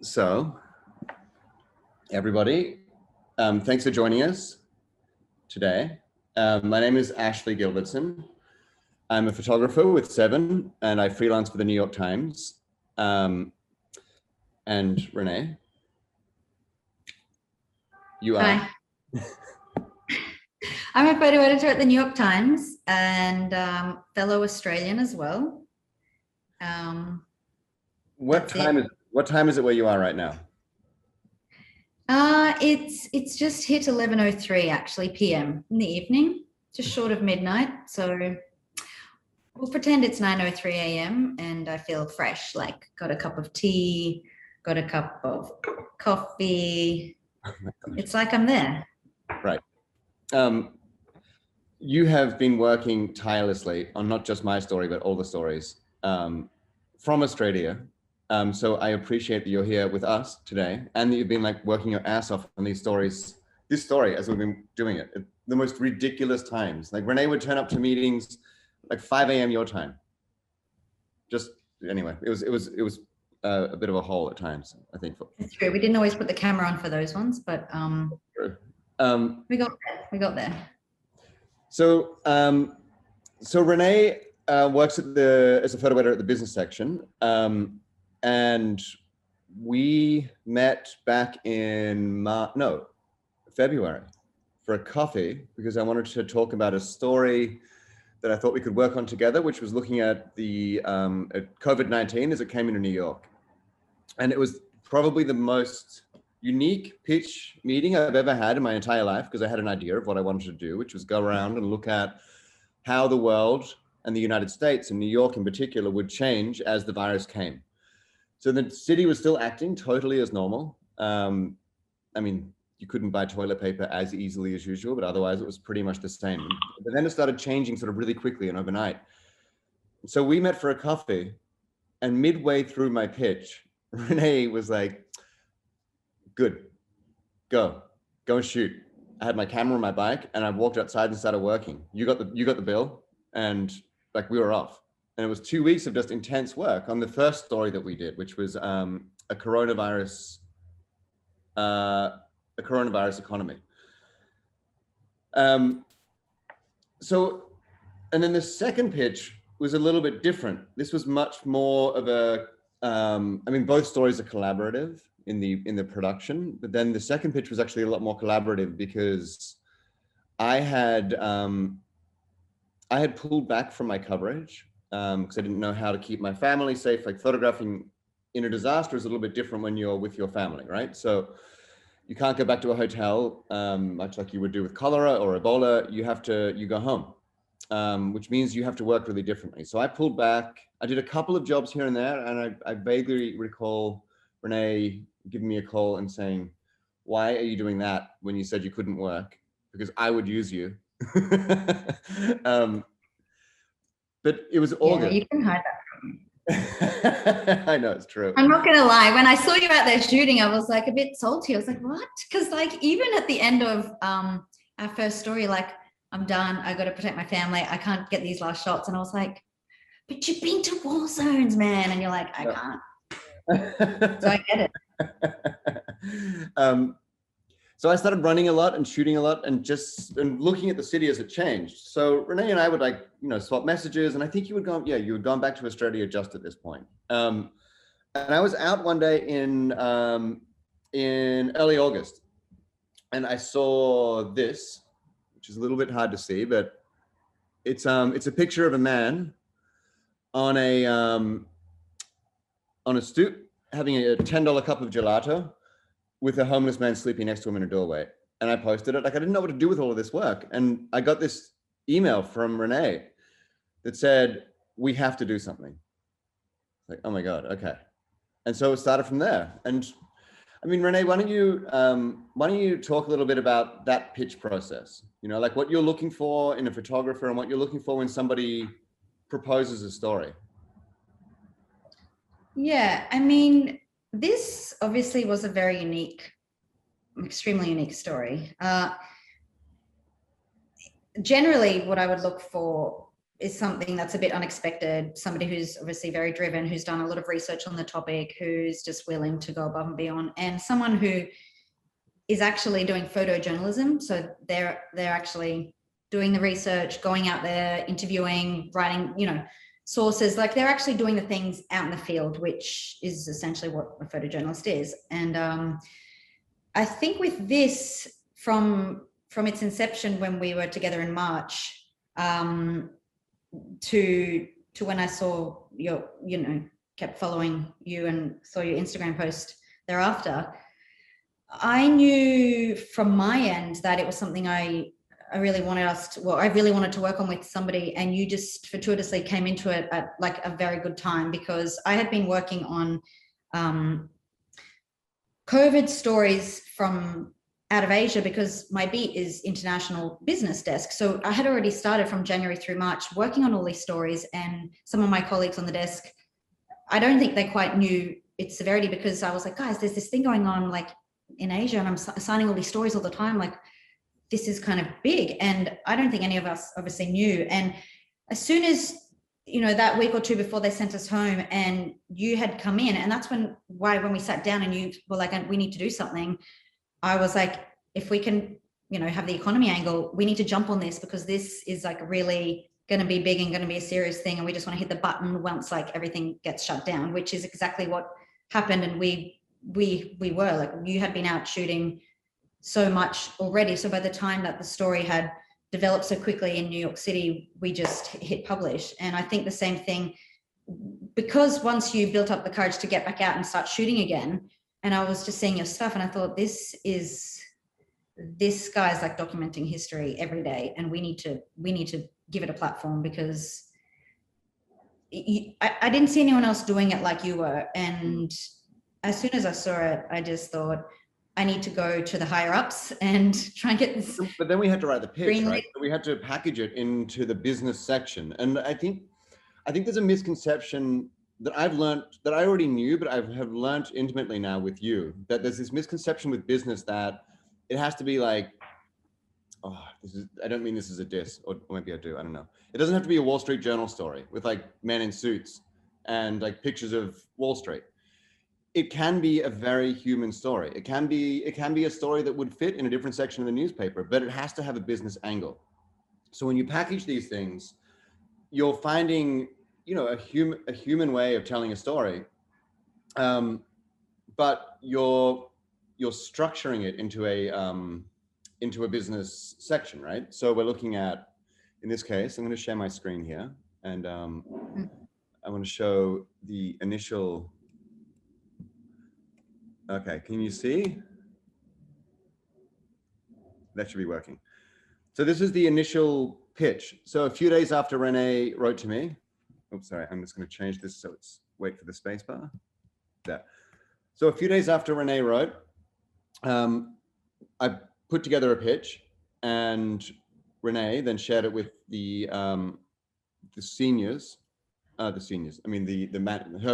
So, everybody, thanks for joining us today. My name is Ashley Gilbertson. I'm a photographer with Seven, and I freelance for the New York Times. And Renee, you are? Hi. I'm a photo editor at the New York Times and fellow Australian as well. What time is it where you are right now? It's just hit 11:03 actually p.m. in the evening, just short of midnight. So we'll pretend it's 9:03 a.m. and I feel fresh, like got a cup of tea, got a cup of coffee. It's like I'm there. Right. You have been working tirelessly on not just my story, but all the stories from Australia. So I appreciate that you're here with us today and that you've been like working your ass off on these stories, this story as we've been doing it at the most ridiculous times. Like Renee would turn up to meetings like 5 a.m. your time. Just anyway, it was a bit of a hole at times, I think. It's true. We didn't always put the camera on for those ones, but we got there. So Renee works as a photo editor at the business section. And we met back in February for a coffee because I wanted to talk about a story that I thought we could work on together, which was looking at the COVID-19 as it came into New York. And it was probably the most unique pitch meeting I've ever had in my entire life because I had an idea of what I wanted to do, which was go around and look at how the world and the United States and New York in particular would change as the virus came. So the city was still acting totally as normal. I mean, you couldn't buy toilet paper as easily as usual, but otherwise it was pretty much the same. But then it started changing sort of really quickly and overnight. So we met for a coffee, and midway through my pitch, Renee was like, good, go and shoot. I had my camera on my bike and I walked outside and started working. You got the bill, and like we were off. And it was 2 weeks of just intense work on the first story that we did, which was a coronavirus economy. And then the second pitch was a little bit different. This was much more of a, both stories are collaborative in the production, but then the second pitch was actually a lot more collaborative because I had pulled back from my coverage because I didn't know how to keep my family safe. Like photographing in a disaster is a little bit different when you're with your family, right? So you can't go back to a hotel, much like you would do with cholera or Ebola. You go home, which means you have to work really differently. So I pulled back. I did a couple of jobs here and there, and I vaguely recall Renee giving me a call and saying, why are you doing that when you said you couldn't work? Because I would use you. But it was August. Yeah, you can hide that from me. I know, it's true. I'm not gonna lie. When I saw you out there shooting, I was like a bit salty. I was like, what? Because like even at the end of our first story, like I'm done. I got to protect my family. I can't get these last shots. And I was like, but you've been to war zones, man. And you're like, I can't. So I get it. So I started running a lot and shooting a lot and looking at the city as it changed. So Renee and I would swap messages, and I think you had gone back to Australia just at this point. And I was out one day in early August, and I saw this, which is a little bit hard to see, but it's a picture of a man on a stoop having a $10 cup of gelato with a homeless man sleeping next to him in a doorway. And I posted it. Like I didn't know what to do with all of this work. And I got this email from Renee that said, we have to do something. Like, oh my God, okay. And so it started from there. And I mean, Renee, why don't you talk a little bit about that pitch process? You know, like what you're looking for in a photographer and what you're looking for when somebody proposes a story. Yeah, I mean, this obviously was a very unique, extremely unique story. Generally, what I would look for is something that's a bit unexpected. Somebody who's obviously very driven, who's done a lot of research on the topic, who's just willing to go above and beyond, and someone who is actually doing photojournalism. So they're actually doing the research, going out there, interviewing, writing, you know, sources. Like they're actually doing the things out in the field, which is essentially what a photojournalist is. And I think with this, from its inception when we were together in March, to when I saw your, you know, kept following you and saw your Instagram post thereafter, I knew from my end that it was something I really wanted I really wanted to work on with somebody, and you just fortuitously came into it at like a very good time, because I had been working on COVID stories from out of Asia, because my beat is international business desk. So I had already started from January through March working on all these stories, and some of my colleagues on the desk, I don't think they quite knew its severity, because I was like, guys, there's this thing going on like in Asia, and I'm signing all these stories all the time. Like, this is kind of big. And I don't think any of us obviously knew. And as soon as, you know, that week or two before they sent us home and you had come in, and that's when we sat down and you were like, we need to do something. I was like, if we can, you know, have the economy angle, we need to jump on this, because this is like really going to be big and going to be a serious thing. And we just want to hit the button once like everything gets shut down, which is exactly what happened. And we were like, you had been out shooting so much already. So by the time that the story had developed so quickly in New York City, we just hit publish. And I think the same thing, because once you built up the courage to get back out and start shooting again, and I was just seeing your stuff and I thought, this guy's like documenting history every day, and we need to give it a platform, because I didn't see anyone else doing it like you were. And as soon as I saw it, I just thought, I need to go to the higher ups and try and get this. But then we had to write the pitch, right? We had to package it into the business section. And I think there's a misconception that I've learned, that I already knew, but I have learned intimately now with you, that there's this misconception with business that it has to be like, I don't mean this as a diss, or maybe I do, I don't know. It doesn't have to be a Wall Street Journal story with like men in suits and like pictures of Wall Street. It can be a very human story. It can be a story that would fit in a different section of the newspaper, but it has to have a business angle. So when you package these things, you're finding, you know, a human way of telling a story, but you're structuring it into a business section, right? So we're looking at, in this case, I'm going to share my screen here, and I want to show the initial. Okay, can you see? That should be working. So this is the initial pitch. So a few days after Renee wrote to me, oops, sorry, I'm just going to change this so it's, wait for the space bar. There. So a few days after Renee wrote, I put together a pitch, and Renee then shared it with her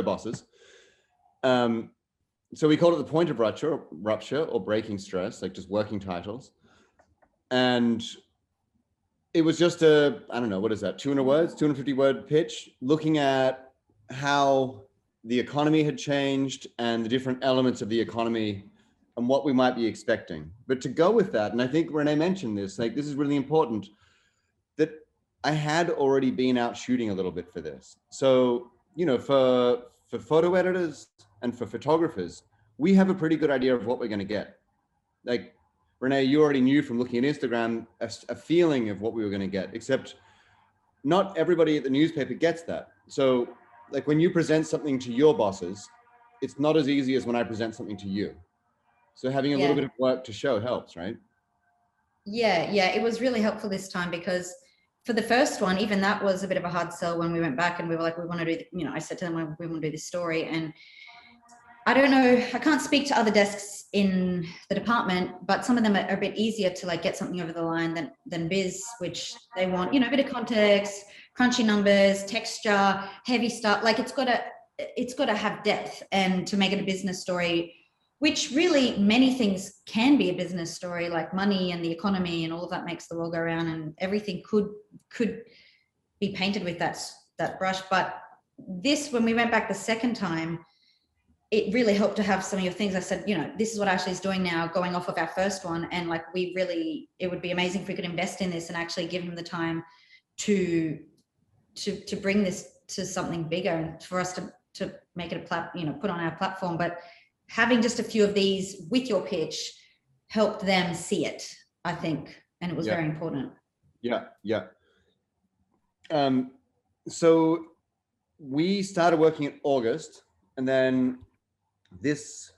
bosses. So we called it the point of rupture or breaking stress, like just working titles. And it was just a, I don't know, what is that, 250 word pitch, looking at how the economy had changed and the different elements of the economy and what we might be expecting. But to go with that, and I think Renee mentioned this, like this is really important, that I had already been out shooting a little bit for this. So, you know, for photo editors and for photographers, we have a pretty good idea of what we're going to get. Like Renee, you already knew from looking at Instagram a feeling of what we were going to get, except not everybody at the newspaper gets that. So like when you present something to your bosses, it's not as easy as when I present something to you. So having a little bit of work to show helps, right? Yeah, it was really helpful this time, because for the first one, even that was a bit of a hard sell when we went back and we were like, we want to do, you know, I said to them, we want to do this story. And I don't know, I can't speak to other desks in the department, but some of them are a bit easier to like get something over the line than Biz, which they want, you know, a bit of context, crunchy numbers, texture, heavy stuff. Like it's got to have depth, and to make it a business story, which really many things can be a business story, like money and the economy and all of that makes the world go around, and everything could be painted with that brush. But this, when we went back the second time, it really helped to have some of your things. I said, you know, this is what Ashley's doing now, going off of our first one. And like, it would be amazing if we could invest in this and actually give him the time to bring this to something bigger and for us to make it put on our platform. But having just a few of these with your pitch helped them see it, I think. And it was very important. Yeah. So we started working in August, and then this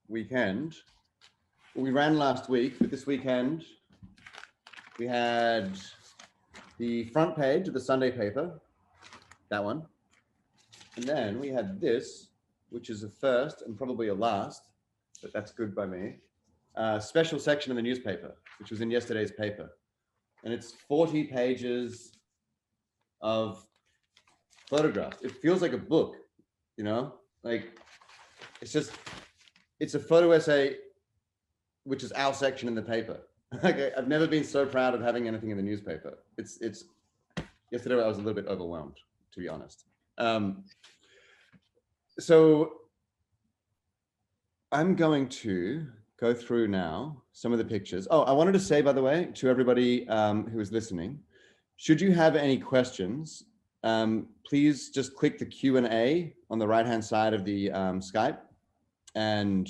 weekend, we ran last week, but this weekend we had the front page of the Sunday paper, that one. And then we had this, which is a first and probably a last, but that's good by me. Special section in the newspaper, which was in yesterday's paper. And it's 40 pages of photographs. It feels like a book, you know, like it's a photo essay, which is our section in the paper. Like I've never been so proud of having anything in the newspaper. It's yesterday I was a little bit overwhelmed, to be honest. So I'm going to go through now some of the pictures. Oh, I wanted to say, by the way, to everybody who is listening, should you have any questions, please just click the Q&A on the right-hand side of the Skype, and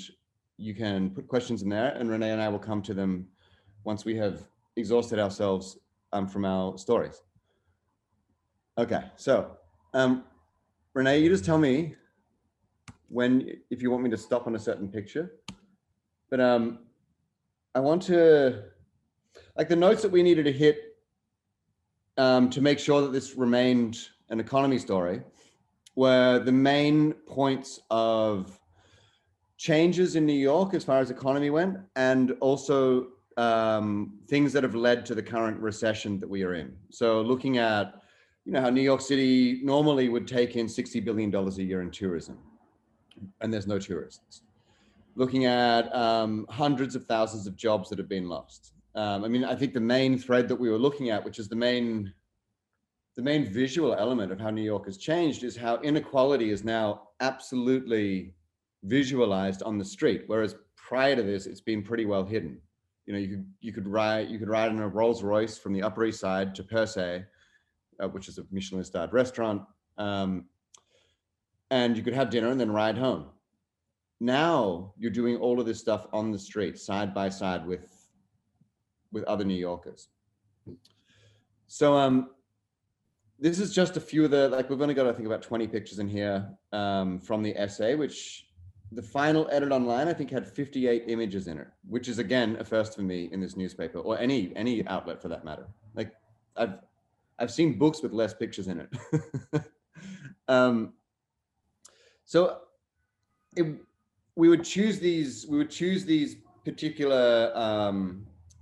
you can put questions in there, and Renee and I will come to them once we have exhausted ourselves from our stories. Okay, so Renee, you just tell me if you want me to stop on a certain picture. But I want to, like, the notes that we needed to hit to make sure that this remained an economy story were the main points of changes in New York as far as economy went, and also things that have led to the current recession that we are in. So looking at, you know, how New York City normally would take in $60 billion a year in tourism, and there's no tourists. Looking at hundreds of thousands of jobs that have been lost. I mean, I think the main thread that we were looking at, which is the main visual element of how New York has changed, is how inequality is now absolutely visualized on the street, whereas prior to this, it's been pretty well hidden. You know, you could ride in a Rolls Royce from the Upper East Side to Per Se, which is a Michelin-starred restaurant, and you could have dinner and then ride home. Now you're doing all of this stuff on the street, side by side with other New Yorkers. So this is just a few of the, like, we've only got, I think, about 20 pictures in here from the essay, which the final edit online, I think, had 58 images in it, which is, again, a first for me in this newspaper, or any outlet for that matter. Like, I've seen books with less pictures in it. We would choose these particular,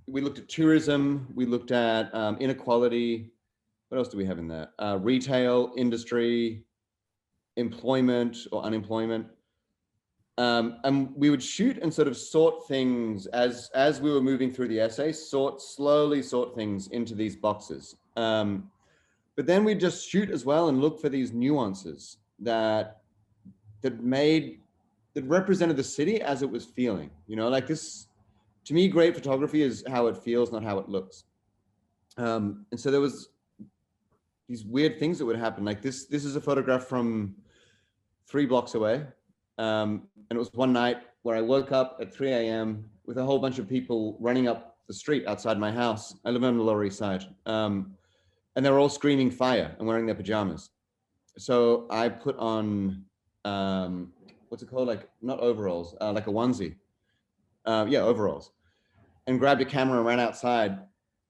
we looked at tourism, we looked at inequality. What else do we have in there? Retail, industry, employment or unemployment. And we would shoot and sort of sort things as we were moving through the essay, slowly sort things into these boxes. But then we'd just shoot as well and look for these nuances that represented the city as it was feeling. You know, like this, to me, great photography is how it feels, not how it looks. And so there was these weird things that would happen. Like this is a photograph from 3 blocks away. And it was one night where I woke up at 3 a.m. with a whole bunch of people running up the street outside my house. I live on the Lower East Side. And they were all screaming fire and wearing their pajamas. So I put on, what's it called? Like, not overalls, like a onesie. Overalls. And grabbed a camera and ran outside.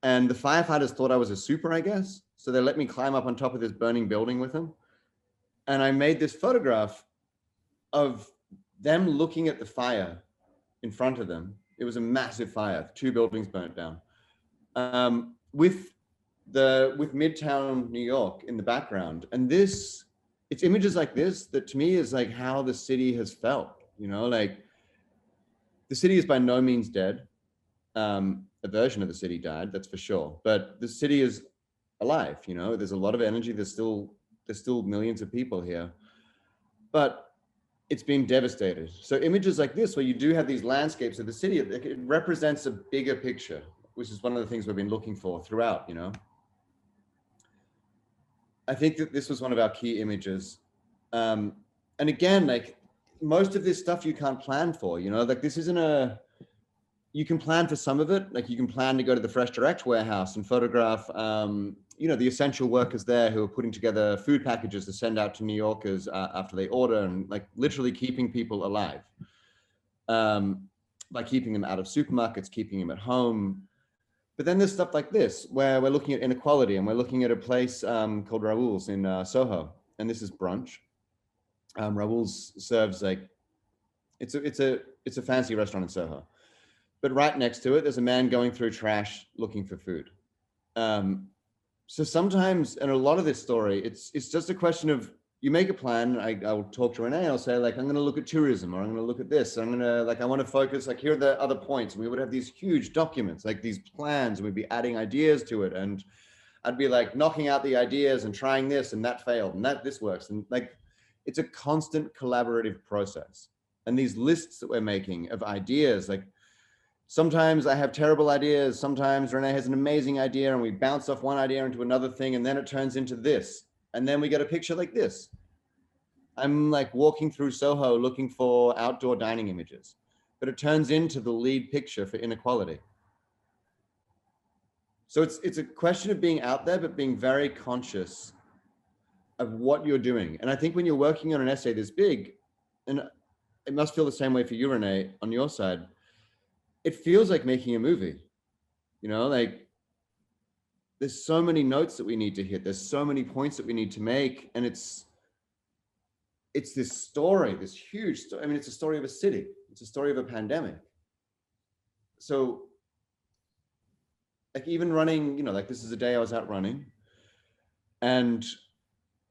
And the firefighters thought I was a super, I guess. So they let me climb up on top of this burning building with them. And I made this photograph of them looking at the fire in front of them. It was a massive fire, 2 buildings burnt down. With Midtown New York in the background. And it's images like this that to me is like how the city has felt, you know, like the city is by no means dead. A version of the city died, that's for sure. But the city is alive. You know, there's a lot of energy. There's still millions of people here, but it's been devastated. So images like this, where you do have these landscapes of the city, it represents a bigger picture, which is one of the things we've been looking for throughout, you know. I think that this was one of our key images. And again, like most of this stuff you can't plan for, you know, like this isn't you can plan for some of it. Like you can plan to go to the Fresh Direct warehouse and photograph, you know, the essential workers there who are putting together food packages to send out to New Yorkers after they order, and like literally keeping people alive by keeping them out of supermarkets, keeping them at home. But then there's stuff like this, where we're looking at inequality, and we're looking at a place called Raoul's in Soho, and this is brunch. Raoul's serves like, it's a fancy restaurant in Soho. But right next to it, there's a man going through trash looking for food. So sometimes, and a lot of this story, it's just a question of, you make a plan. I'll talk to Renee and I'll say, like, I'm going to look at tourism, or I'm going to look at this. I'm going to, like, I want to focus, like, here are the other points. And we would have these huge documents, like these plans, and we'd be adding ideas to it. And I'd be like knocking out the ideas and trying this, and that failed, and this works. And like, it's a constant collaborative process. And these lists that we're making of ideas, like, sometimes I have terrible ideas. Sometimes Renee has an amazing idea, and we bounce off one idea into another thing, and then it turns into this. And then we get a picture like this. I'm like walking through Soho looking for outdoor dining images, but it turns into the lead picture for inequality. So it's a question of being out there, but being very conscious of what you're doing. And I think when you're working on an essay this big, and it must feel the same way for you, Renee, on your side, it feels like making a movie, you know, like there's so many notes that we need to hit. There's so many points that we need to make. And it's this story, this huge story. I mean, it's a story of a city. It's a story of a pandemic. So like even running, you know, like this is a day I was out running, and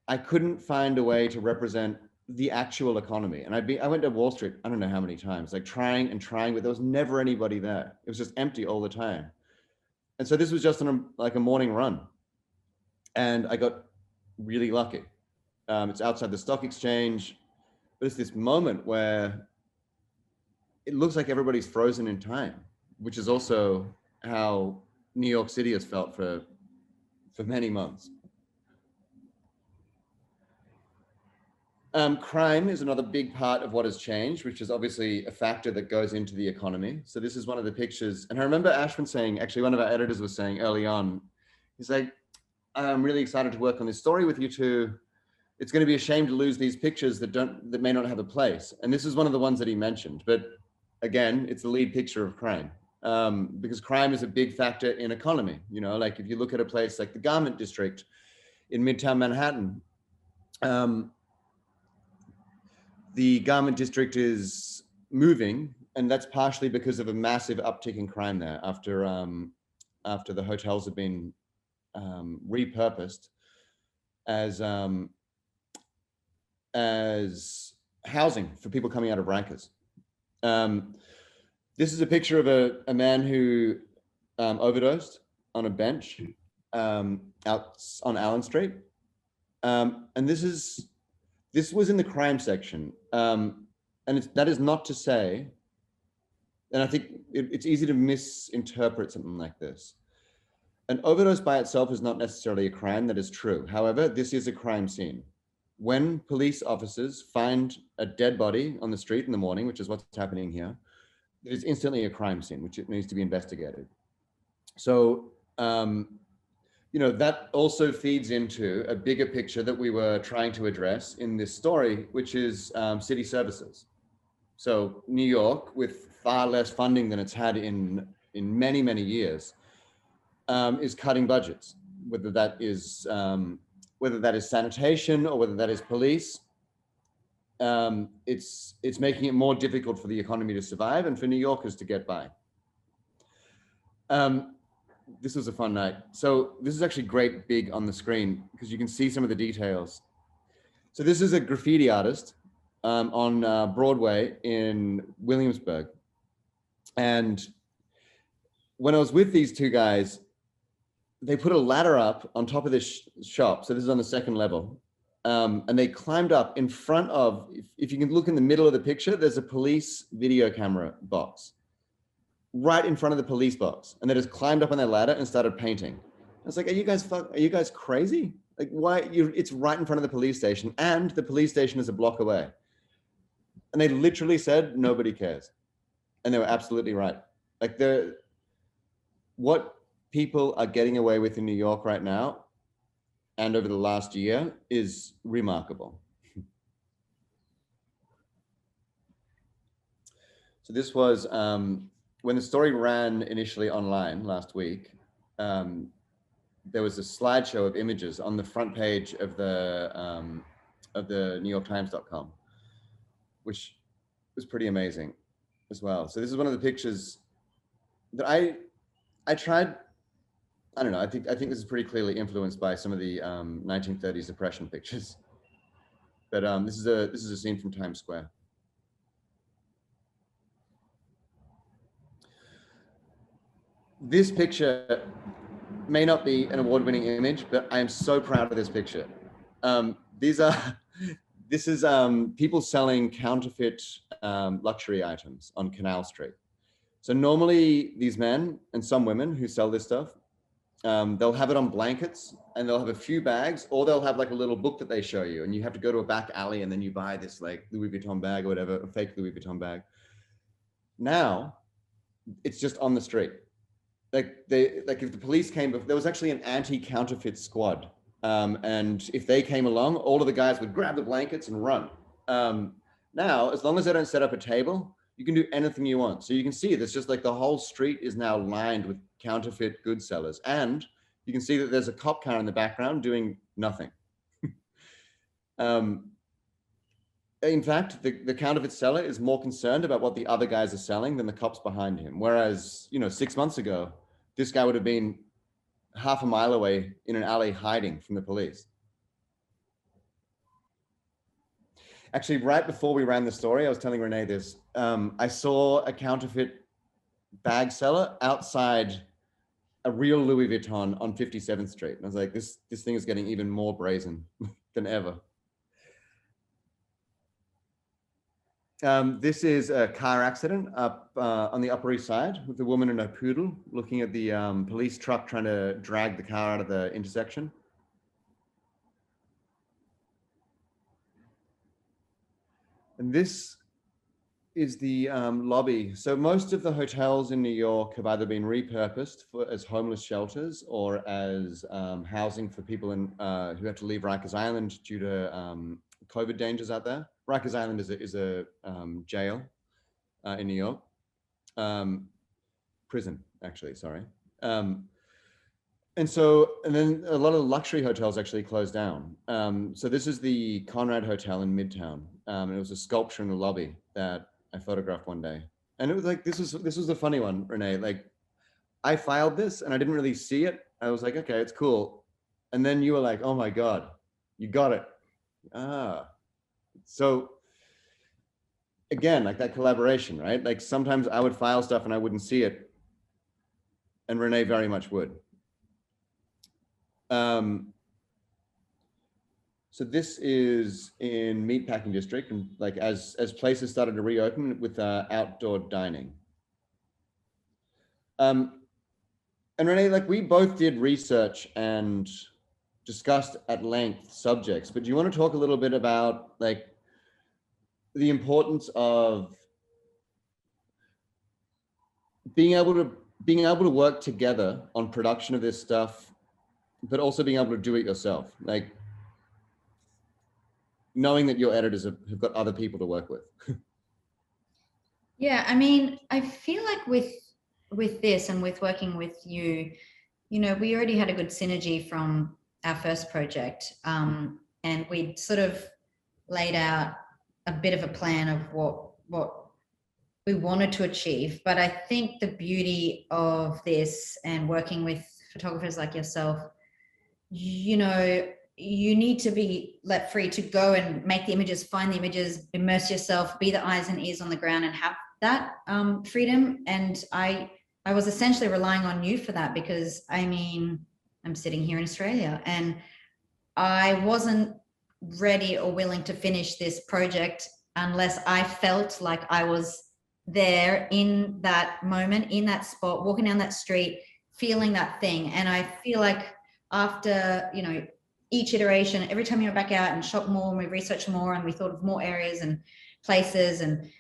I couldn't find a way to represent the actual economy. And I went to Wall Street, I don't know how many times, like trying, but there was never anybody there. It was just empty all the time. And so this was just like a morning run. And I got really lucky. It's outside the stock exchange, but it's this moment where it looks like everybody's frozen in time, which is also how New York City has felt for many months. Crime is another big part of what has changed, which is obviously a factor that goes into the economy. So this is one of the pictures. And I remember Ashwin saying, actually one of our editors was saying early on, he's like, I'm really excited to work on this story with you two. It's going to be a shame to lose these pictures that may not have a place. And this is one of the ones that he mentioned. But again, it's the lead picture of crime, because crime is a big factor in economy. You know, like if you look at a place like the Garment District in Midtown Manhattan, the Garment District is moving, and that's partially because of a massive uptick in crime there after the hotels have been repurposed as housing for people coming out of Rikers. This is a picture of a man who overdosed on a bench out on Allen Street, and this was in the crime section. And that is not to say, and I think it's easy to misinterpret something like this. An overdose by itself is not necessarily a crime, that is true. However, this is a crime scene. When police officers find a dead body on the street in the morning, which is what's happening here, it is instantly a crime scene, which it needs to be investigated. So, you know, that also feeds into a bigger picture that we were trying to address in this story, which is city services. So New York, with far less funding than it's had in many, many years, is cutting budgets, whether that is sanitation or whether that is police. It's making it more difficult for the economy to survive and for New Yorkers to get by. This was a fun night. So this is actually great big on the screen because you can see some of the details. So this is a graffiti artist on Broadway in Williamsburg. And when I was with these two guys, they put a ladder up on top of this shop. So this is on the second level. And they climbed up in front of, if you can look in the middle of the picture, there's a police video camera box right in front of the police box. And they just climbed up on their ladder and started painting. I was like, are you guys crazy? Like, why? It's right in front of the police station, and the police station is a block away. And they literally said, nobody cares. And they were absolutely right. Like, what people are getting away with in New York right now and over the last year is remarkable. So this was when the story ran initially online last week. There was a slideshow of images on the front page of the NewYorkTimes.com, which was pretty amazing as well. So this is one of the pictures that I tried. I don't know. I think this is pretty clearly influenced by some of the 1930s depression pictures. But this is a scene from Times Square. This picture may not be an award-winning image, but I am so proud of this picture. This is people selling counterfeit luxury items on Canal Street. So normally these men and some women who sell this stuff, they'll have it on blankets and they'll have a few bags, or they'll have like a little book that they show you, and you have to go to a back alley and then you buy this like Louis Vuitton bag or whatever, a fake Louis Vuitton bag. Now it's just on the street. Like if the police came, there was actually an anti-counterfeit squad. And if they came along, all of the guys would grab the blankets and run. Now, as long as they don't set up a table, you can do anything you want. So you can see there's just like the whole street is now lined with counterfeit goods sellers. And you can see that there's a cop car in the background doing nothing. In fact, the counterfeit seller is more concerned about what the other guys are selling than the cops behind him. Whereas, 6 months ago, this guy would have been half a mile away in an alley hiding from the police. Actually, right before we ran the story, I was telling Renee this. I saw a counterfeit bag seller outside a real Louis Vuitton on 57th Street. And I was like, this thing is getting even more brazen than ever. This is a car accident up on the Upper East Side with a woman and a poodle looking at the police truck trying to drag the car out of the intersection. And this is the lobby. So most of the hotels in New York have either been repurposed as homeless shelters or as housing for people who have to leave Rikers Island due to COVID dangers out there. Rikers Island is a jail in New York. Prison, actually, sorry. And then a lot of the luxury hotels actually closed down. So this is the Conrad Hotel in Midtown. And it was a sculpture in the lobby that I photographed one day. And it was like, this was the funny one, Renee. Like, I filed this and I didn't really see it. I was like, okay, it's cool. And then you were like, oh my God, you got it. So again, like that collaboration, right? Like sometimes I would file stuff and I wouldn't see it. And Renee very much would. So this is in Meatpacking District, and like as places started to reopen with outdoor dining. And Renee, like we both did research and discussed at length subjects, but do you want to talk a little bit about like the importance of being able to work together on production of this stuff, but also being able to do it yourself, like knowing that your editors have got other people to work with? Yeah, I mean, I feel like with this and with working with you, we already had a good synergy from our first project, and we'd sort of laid out a bit of a plan of what we wanted to achieve. But I think the beauty of this and working with photographers like yourself, you need to be let free to go and make the images, find the images, immerse yourself, be the eyes and ears on the ground and have that freedom. And I was essentially relying on you for that, because I mean, I'm sitting here in Australia, and I wasn't ready or willing to finish this project unless I felt like I was there in that moment, in that spot, walking down that street, feeling that thing. And I feel like after, you know, each iteration, every time we went back out and shop more and we researched more and we thought of more areas and places, and,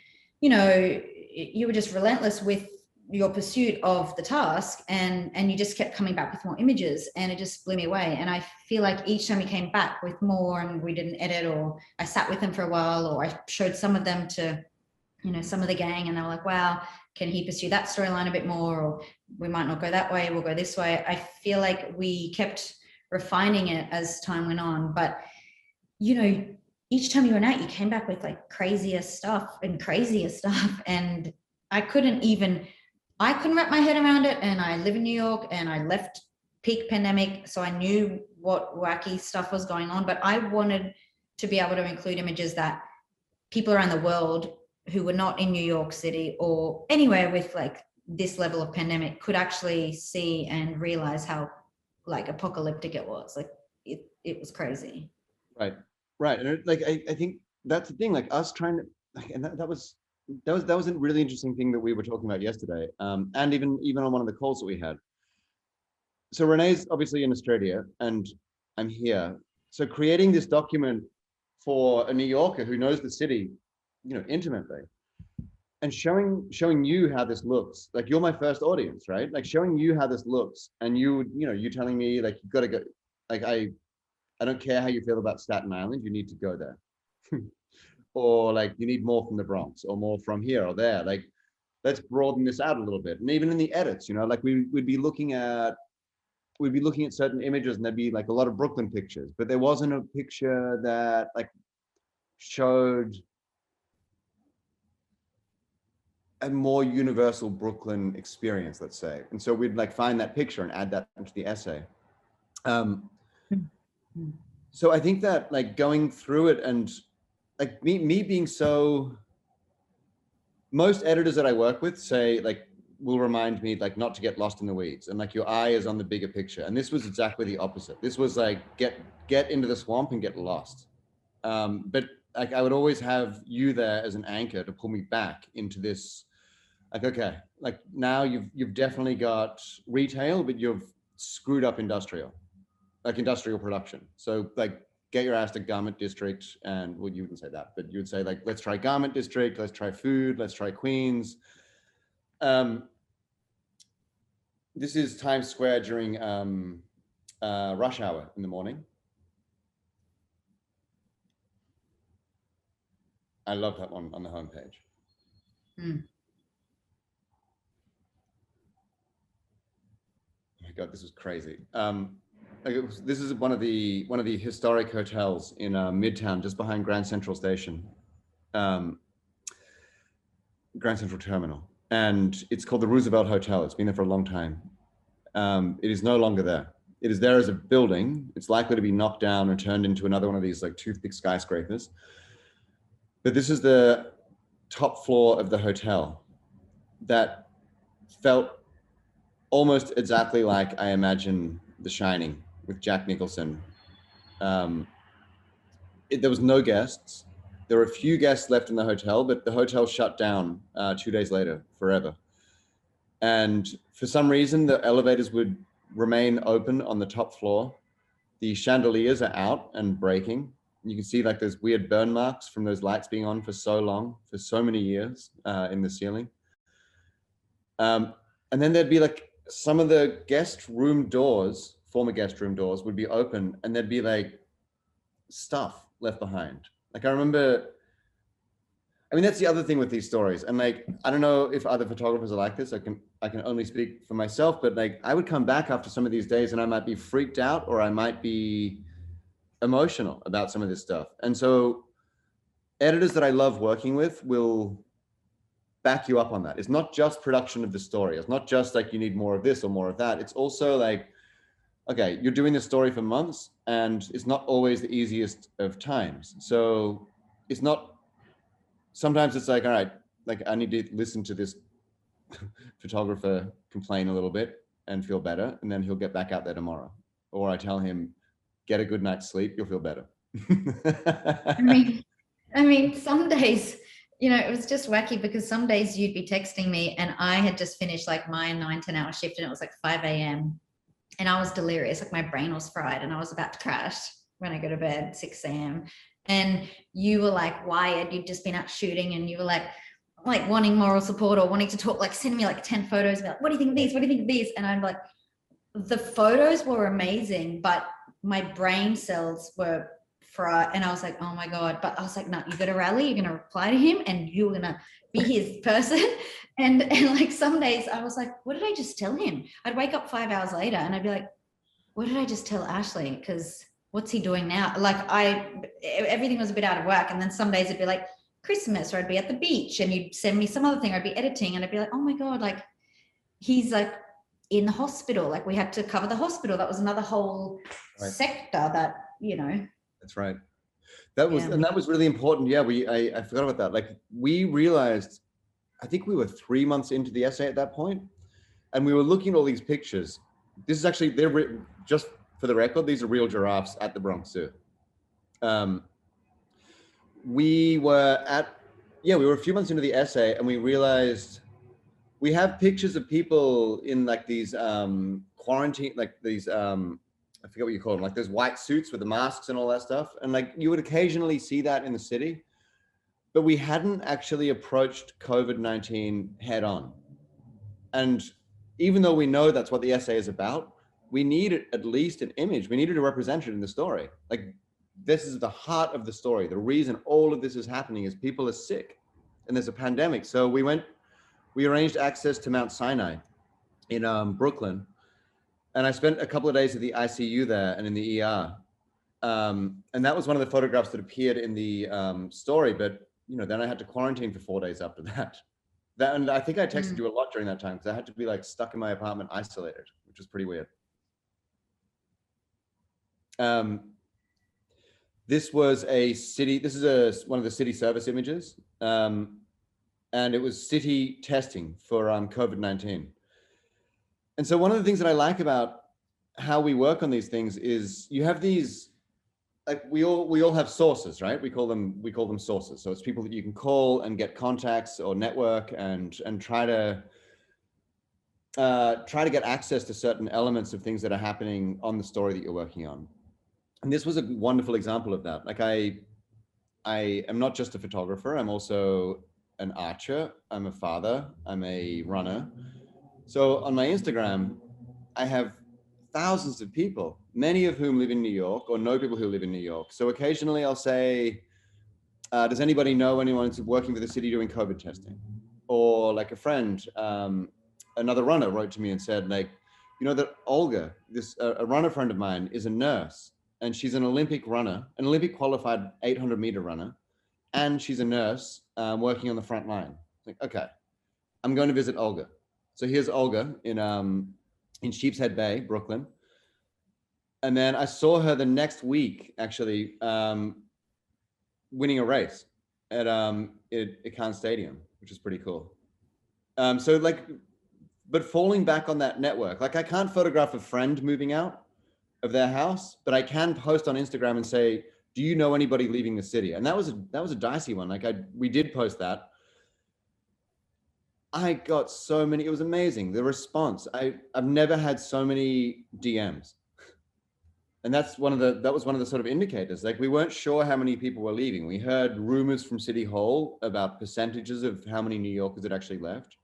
you know, you were just relentless with your pursuit of the task, and you just kept coming back with more images, and it just blew me away. And I feel like each time we came back with more and we didn't edit, or I sat with them for a while, or I showed some of them to, you know, some of the gang, and they were like, wow, can he pursue that storyline a bit more, or we might not go that way, we'll go this way. I feel like we kept refining it as time went on, but, you know, each time you went out, you came back with like crazier stuff, and I couldn't wrap my head around it. And I live in New York, and I left peak pandemic, so I knew what wacky stuff was going on, but I wanted to be able to include images that people around the world who were not in New York City or anywhere with like this level of pandemic could actually see and realize how like apocalyptic it was. Like it was crazy. Right. And like, I think that's the thing, like us trying to, like, and that was a really interesting thing that we were talking about yesterday. And even on one of the calls that we had. So Renee's obviously in Australia and I'm here. So creating this document for a New Yorker who knows the city, you know, intimately, and showing you how this looks. Like, you're my first audience, right? Like showing you how this looks, and you telling me like, you gotta go, like, I don't care how you feel about Staten Island, you need to go there. Or like, you need more from the Bronx, or more from here or there. Like, let's broaden this out a little bit. And even in the edits, you know, like we'd be looking at certain images, and there'd be like a lot of Brooklyn pictures, but there wasn't a picture that like showed a more universal Brooklyn experience, let's say. And so we'd like find that picture and add that into the essay. So I think that like going through it, and like me being so, most editors that I work with say like, will remind me like not to get lost in the weeds, and like your eye is on the bigger picture. And this was exactly the opposite. This was like, get into the swamp and get lost. But like, I would always have you there as an anchor to pull me back into this. Like, okay, like now you've definitely got retail, but you've screwed up industrial production. So like, get your ass to garment district, and well, you wouldn't say that, but you would say like, let's try garment district, let's try food, let's try Queens. This is Times Square during rush hour in the morning. I love that one on the homepage. Oh my God, this was crazy. This is one of the historic hotels in Midtown, just behind Grand Central Station, Grand Central Terminal, and it's called the Roosevelt Hotel. It's been there for a long time. It is no longer there. It is there as a building. It's likely to be knocked down and turned into another one of these like toothpick skyscrapers. But this is the top floor of the hotel that felt almost exactly like I imagine The Shining with Jack Nicholson. There was no guests. There were a few guests left in the hotel, but the hotel shut down 2 days later, forever. And for some reason, the elevators would remain open on the top floor. The chandeliers are out and breaking. You can see like those weird burn marks from those lights being on for so long, for so many years in the ceiling. And then there'd be like some of the guest room doors, former guest room doors, would be open, and there'd be like stuff left behind. Like, I remember, I mean, that's the other thing with these stories. And like, I don't know if other photographers are like this. I can only speak for myself, but like, I would come back after some of these days and I might be freaked out, or I might be emotional about some of this stuff. And so editors that I love working with will back you up on that. It's not just production of the story. It's not just like, you need more of this or more of that. It's also like, okay, you're doing this story for months, and it's not always the easiest of times. So it's not, sometimes it's like, all right, like I need to listen to this photographer complain a little bit and feel better, and then he'll get back out there tomorrow. or I tell him, get a good night's sleep, you'll feel better. I mean, some days, you know, it was just wacky because some days you'd be texting me and I had just finished like my 9-10 hour shift and it was like 5 a.m. and I was delirious, like my brain was fried and I was about to crash when I go to bed, 6 a.m. And you were like wired, you'd just been out shooting and you were like wanting moral support or wanting to talk, like send me like 10 photos, and be like, what do you think of these? What do you think of these? And I'm like, the photos were amazing, but my brain cells were fried. And I was like, oh my God. But I was like, no, you got to rally. You're going to reply to him and you're going to be his person. And like some days I was like, what did I just tell him? I'd wake up 5 hours later and I'd be like, what did I just tell Ashley? Because what's he doing now? Like everything was a bit out of work. And then some days it'd be like Christmas or I'd be at the beach and you'd send me some other thing. I'd be editing and I'd be like, oh my God, like he's like in the hospital. Like we had to cover the hospital. That was another whole sector that, you know. That's right. That was, and that was really important. Yeah, I forgot about that. Like we realized, I think we were 3 months into the essay at that point, and we were looking at all these pictures. This is actually, they're just for the record, these are real giraffes at the Bronx Zoo. We were a few months into the essay and we realized we have pictures of people in like these quarantine, like these, I forget what you call them, like those white suits with the masks and all that stuff. And like you would occasionally see that in the city, but we hadn't actually approached COVID-19 head on. And even though we know that's what the essay is about, we needed at least an image. We needed to represent it in the story. Like this is the heart of the story. The reason all of this is happening is people are sick and there's a pandemic. So we arranged access to Mount Sinai in Brooklyn. And I spent a couple of days at the ICU there and in the ER. And that was one of the photographs that appeared in the story. But, you know, then I had to quarantine for 4 days after that. And I think I texted you a lot during that time because I had to be like stuck in my apartment, isolated, which was pretty weird. This was a city, this is one of the city service images. And it was city testing for COVID-19. And so one of the things that I like about how we work on these things is you have these, like we all have sources, right? We call them sources. So it's people that you can call and get contacts or network and try to get access to certain elements of things that are happening on the story that you're working on. And this was a wonderful example of that. Like I am not just a photographer, I'm also an archer, I'm a father, I'm a runner. So on my Instagram, I have thousands of people, many of whom live in New York or know people who live in New York. So occasionally I'll say, does anybody know anyone who's working for the city doing COVID testing? Or like a friend, another runner wrote to me and said, like, you know that Olga, a runner friend of mine is a nurse and she's an Olympic runner, an Olympic qualified 800-meter runner. And she's a nurse working on the front line. Like, okay, I'm going to visit Olga. So here's Olga in Sheepshead Bay, Brooklyn. And then I saw her the next week, actually, winning a race at Icahn Stadium, which is pretty cool. So like, but falling back on that network, like I can't photograph a friend moving out of their house, but I can post on Instagram and say, do you know anybody leaving the city? And that was a dicey one. Like we did post that. I got so many, it was amazing. The response, I've never had so many DMs. And that was one of the sort of indicators. Like we weren't sure how many people were leaving. We heard rumors from City Hall about percentages of how many New Yorkers had actually left.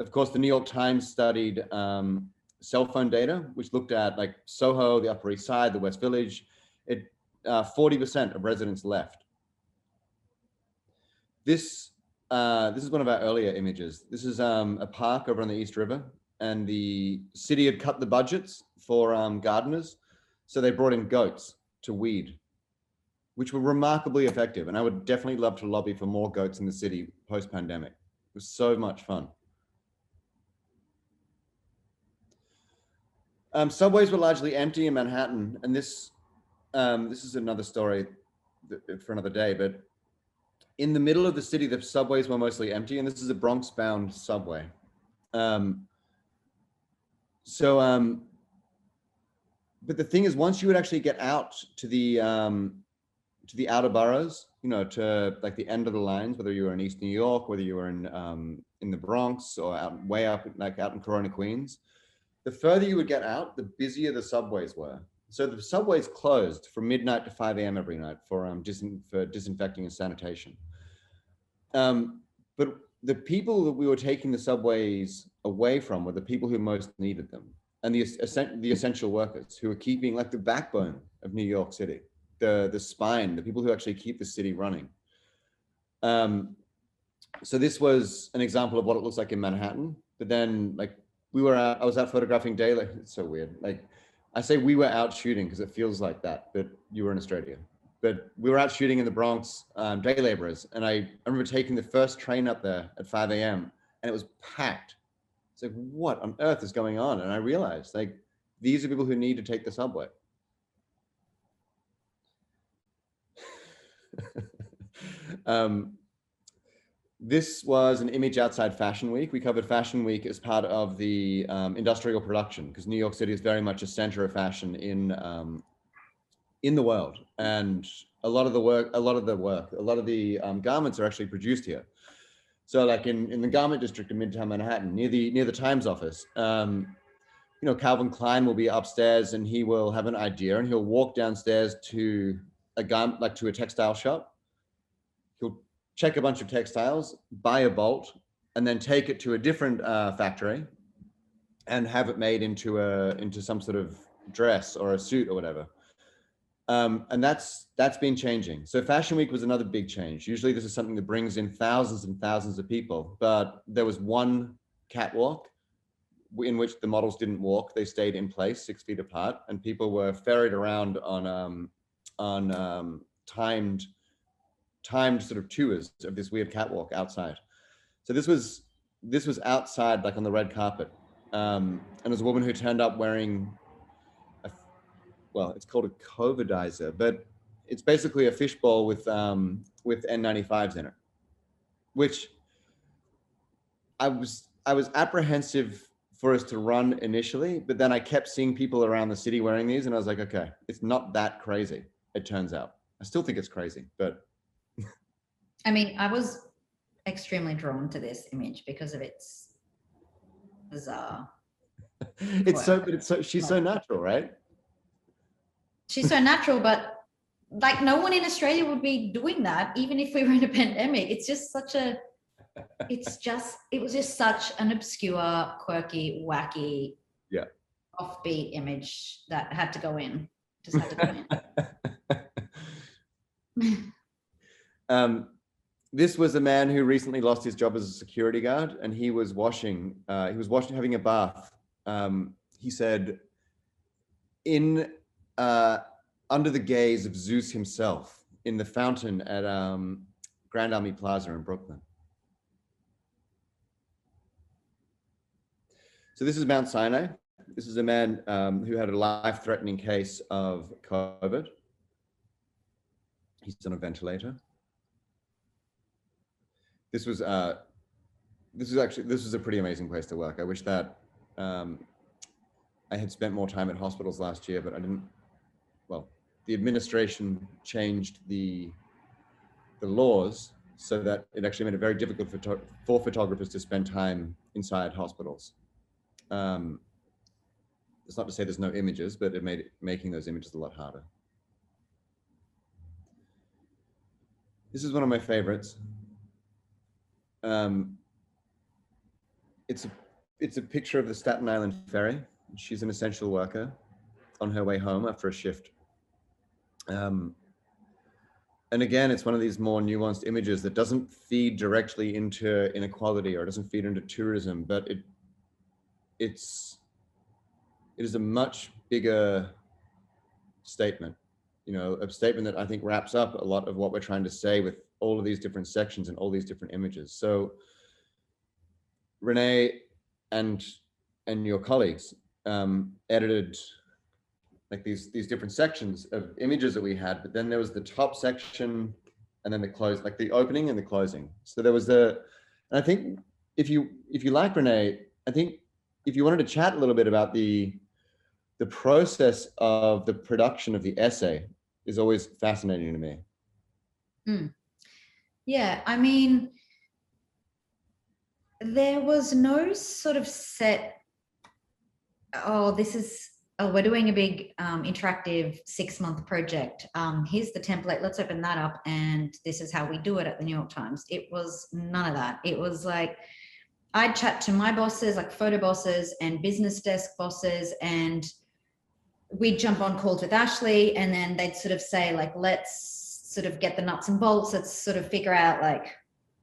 Of course, the New York Times studied cell phone data, which looked at like Soho, the Upper East Side, the West Village. 40% of residents left. This is one of our earlier images. This is a park over on the East River, and the city had cut the budgets for gardeners, so they brought in goats to weed, which were remarkably effective. And I would definitely love to lobby for more goats in the city post-pandemic. It was so much fun. Subways were largely empty in Manhattan, and this is another story for another day, but in the middle of the city, the subways were mostly empty, and this is a Bronx-bound subway. but the thing is, once you would actually get out to the outer boroughs, you know, to like the end of the lines, whether you were in East New York, whether you were in the Bronx or out way up, like out in Corona, Queens, the further you would get out, the busier the subways were. So the subways closed from midnight to 5 a.m. every night for disinfecting and sanitation. But the people that we were taking the subways away from were the people who most needed them, and the essential workers who were keeping like the backbone of New York City, the spine, the people who actually keep the city running. So this was an example of what it looks like in Manhattan. But then, like, I was out photographing daylight. It's so weird. Like, I say we were out shooting because it feels like that, but you were in Australia. But we were out shooting in the Bronx, day laborers. And I remember taking the first train up there at 5 a.m. and it was packed. It's like, what on earth is going on? And I realized, like, these are people who need to take the subway. This was an image outside Fashion Week. We covered Fashion Week as part of the industrial production, because New York City is very much a center of fashion in the world. And a lot of the garments are actually produced here. So like in the garment district in Midtown Manhattan, near the Times office, you know, Calvin Klein will be upstairs and he will have an idea and he'll walk downstairs to a textile shop. He'll check a bunch of textiles, buy a bolt, and then take it to a different factory and have it made into some sort of dress or a suit or whatever. And that's been changing. So Fashion Week was another big change. Usually this is something that brings in thousands and thousands of people, but there was one catwalk in which the models didn't walk. They stayed in place 6 feet apart, and people were ferried around on timed sort of tours of this weird catwalk outside. So this was outside, like on the red carpet. And there's a woman who turned up wearing it's called a COVIDizer, but it's basically a fishbowl with N95s in it, which I was apprehensive for us to run initially, but then I kept seeing people around the city wearing these and I was like, okay, it's not that crazy, it turns out. I still think it's crazy, but. I mean, I was extremely drawn to this image because of its bizarre. She's so natural, right? She's so natural, but like no one in Australia would be doing that, even if we were in a pandemic. It was just such an obscure, quirky, wacky, offbeat image that had to go in. Just had to go in. This was a man who recently lost his job as a security guard, and he was having a bath. He said, under the gaze of Zeus himself, in the fountain at Grand Army Plaza in Brooklyn. So this is Mount Sinai. This is a man who had a life-threatening case of COVID. He's on a ventilator. This was a pretty amazing place to work. I wish that I had spent more time at hospitals last year, but I didn't. Well, the administration changed the laws so that it actually made it very difficult for photographers to spend time inside hospitals. It's not to say there's no images, but it made making those images a lot harder. This is one of my favorites. It's a picture of the Staten Island ferry. She's an essential worker on her way home after a shift. And again, it's one of these more nuanced images that doesn't feed directly into inequality or doesn't feed into tourism, but it is a much bigger statement, you know, a statement that I think wraps up a lot of what we're trying to say with all of these different sections and all these different images. So Renee and your colleagues edited like these different sections of images that we had, but then there was the top section and then the close, like the opening and the closing. So there was and I think if you like Renee, I think if you wanted to chat a little bit about the the process of the production of the essay is always fascinating to me. Yeah, I mean, there was no sort of set, we're doing a big interactive 6-month project. Here's the template, let's open that up, and this is how we do it at the New York Times. It was none of that. It was like, I'd chat to my bosses, like photo bosses and business desk bosses, and we'd jump on calls with Ashley, and then they'd sort of say, like, let's sort of get the nuts and bolts. Let's sort of figure out like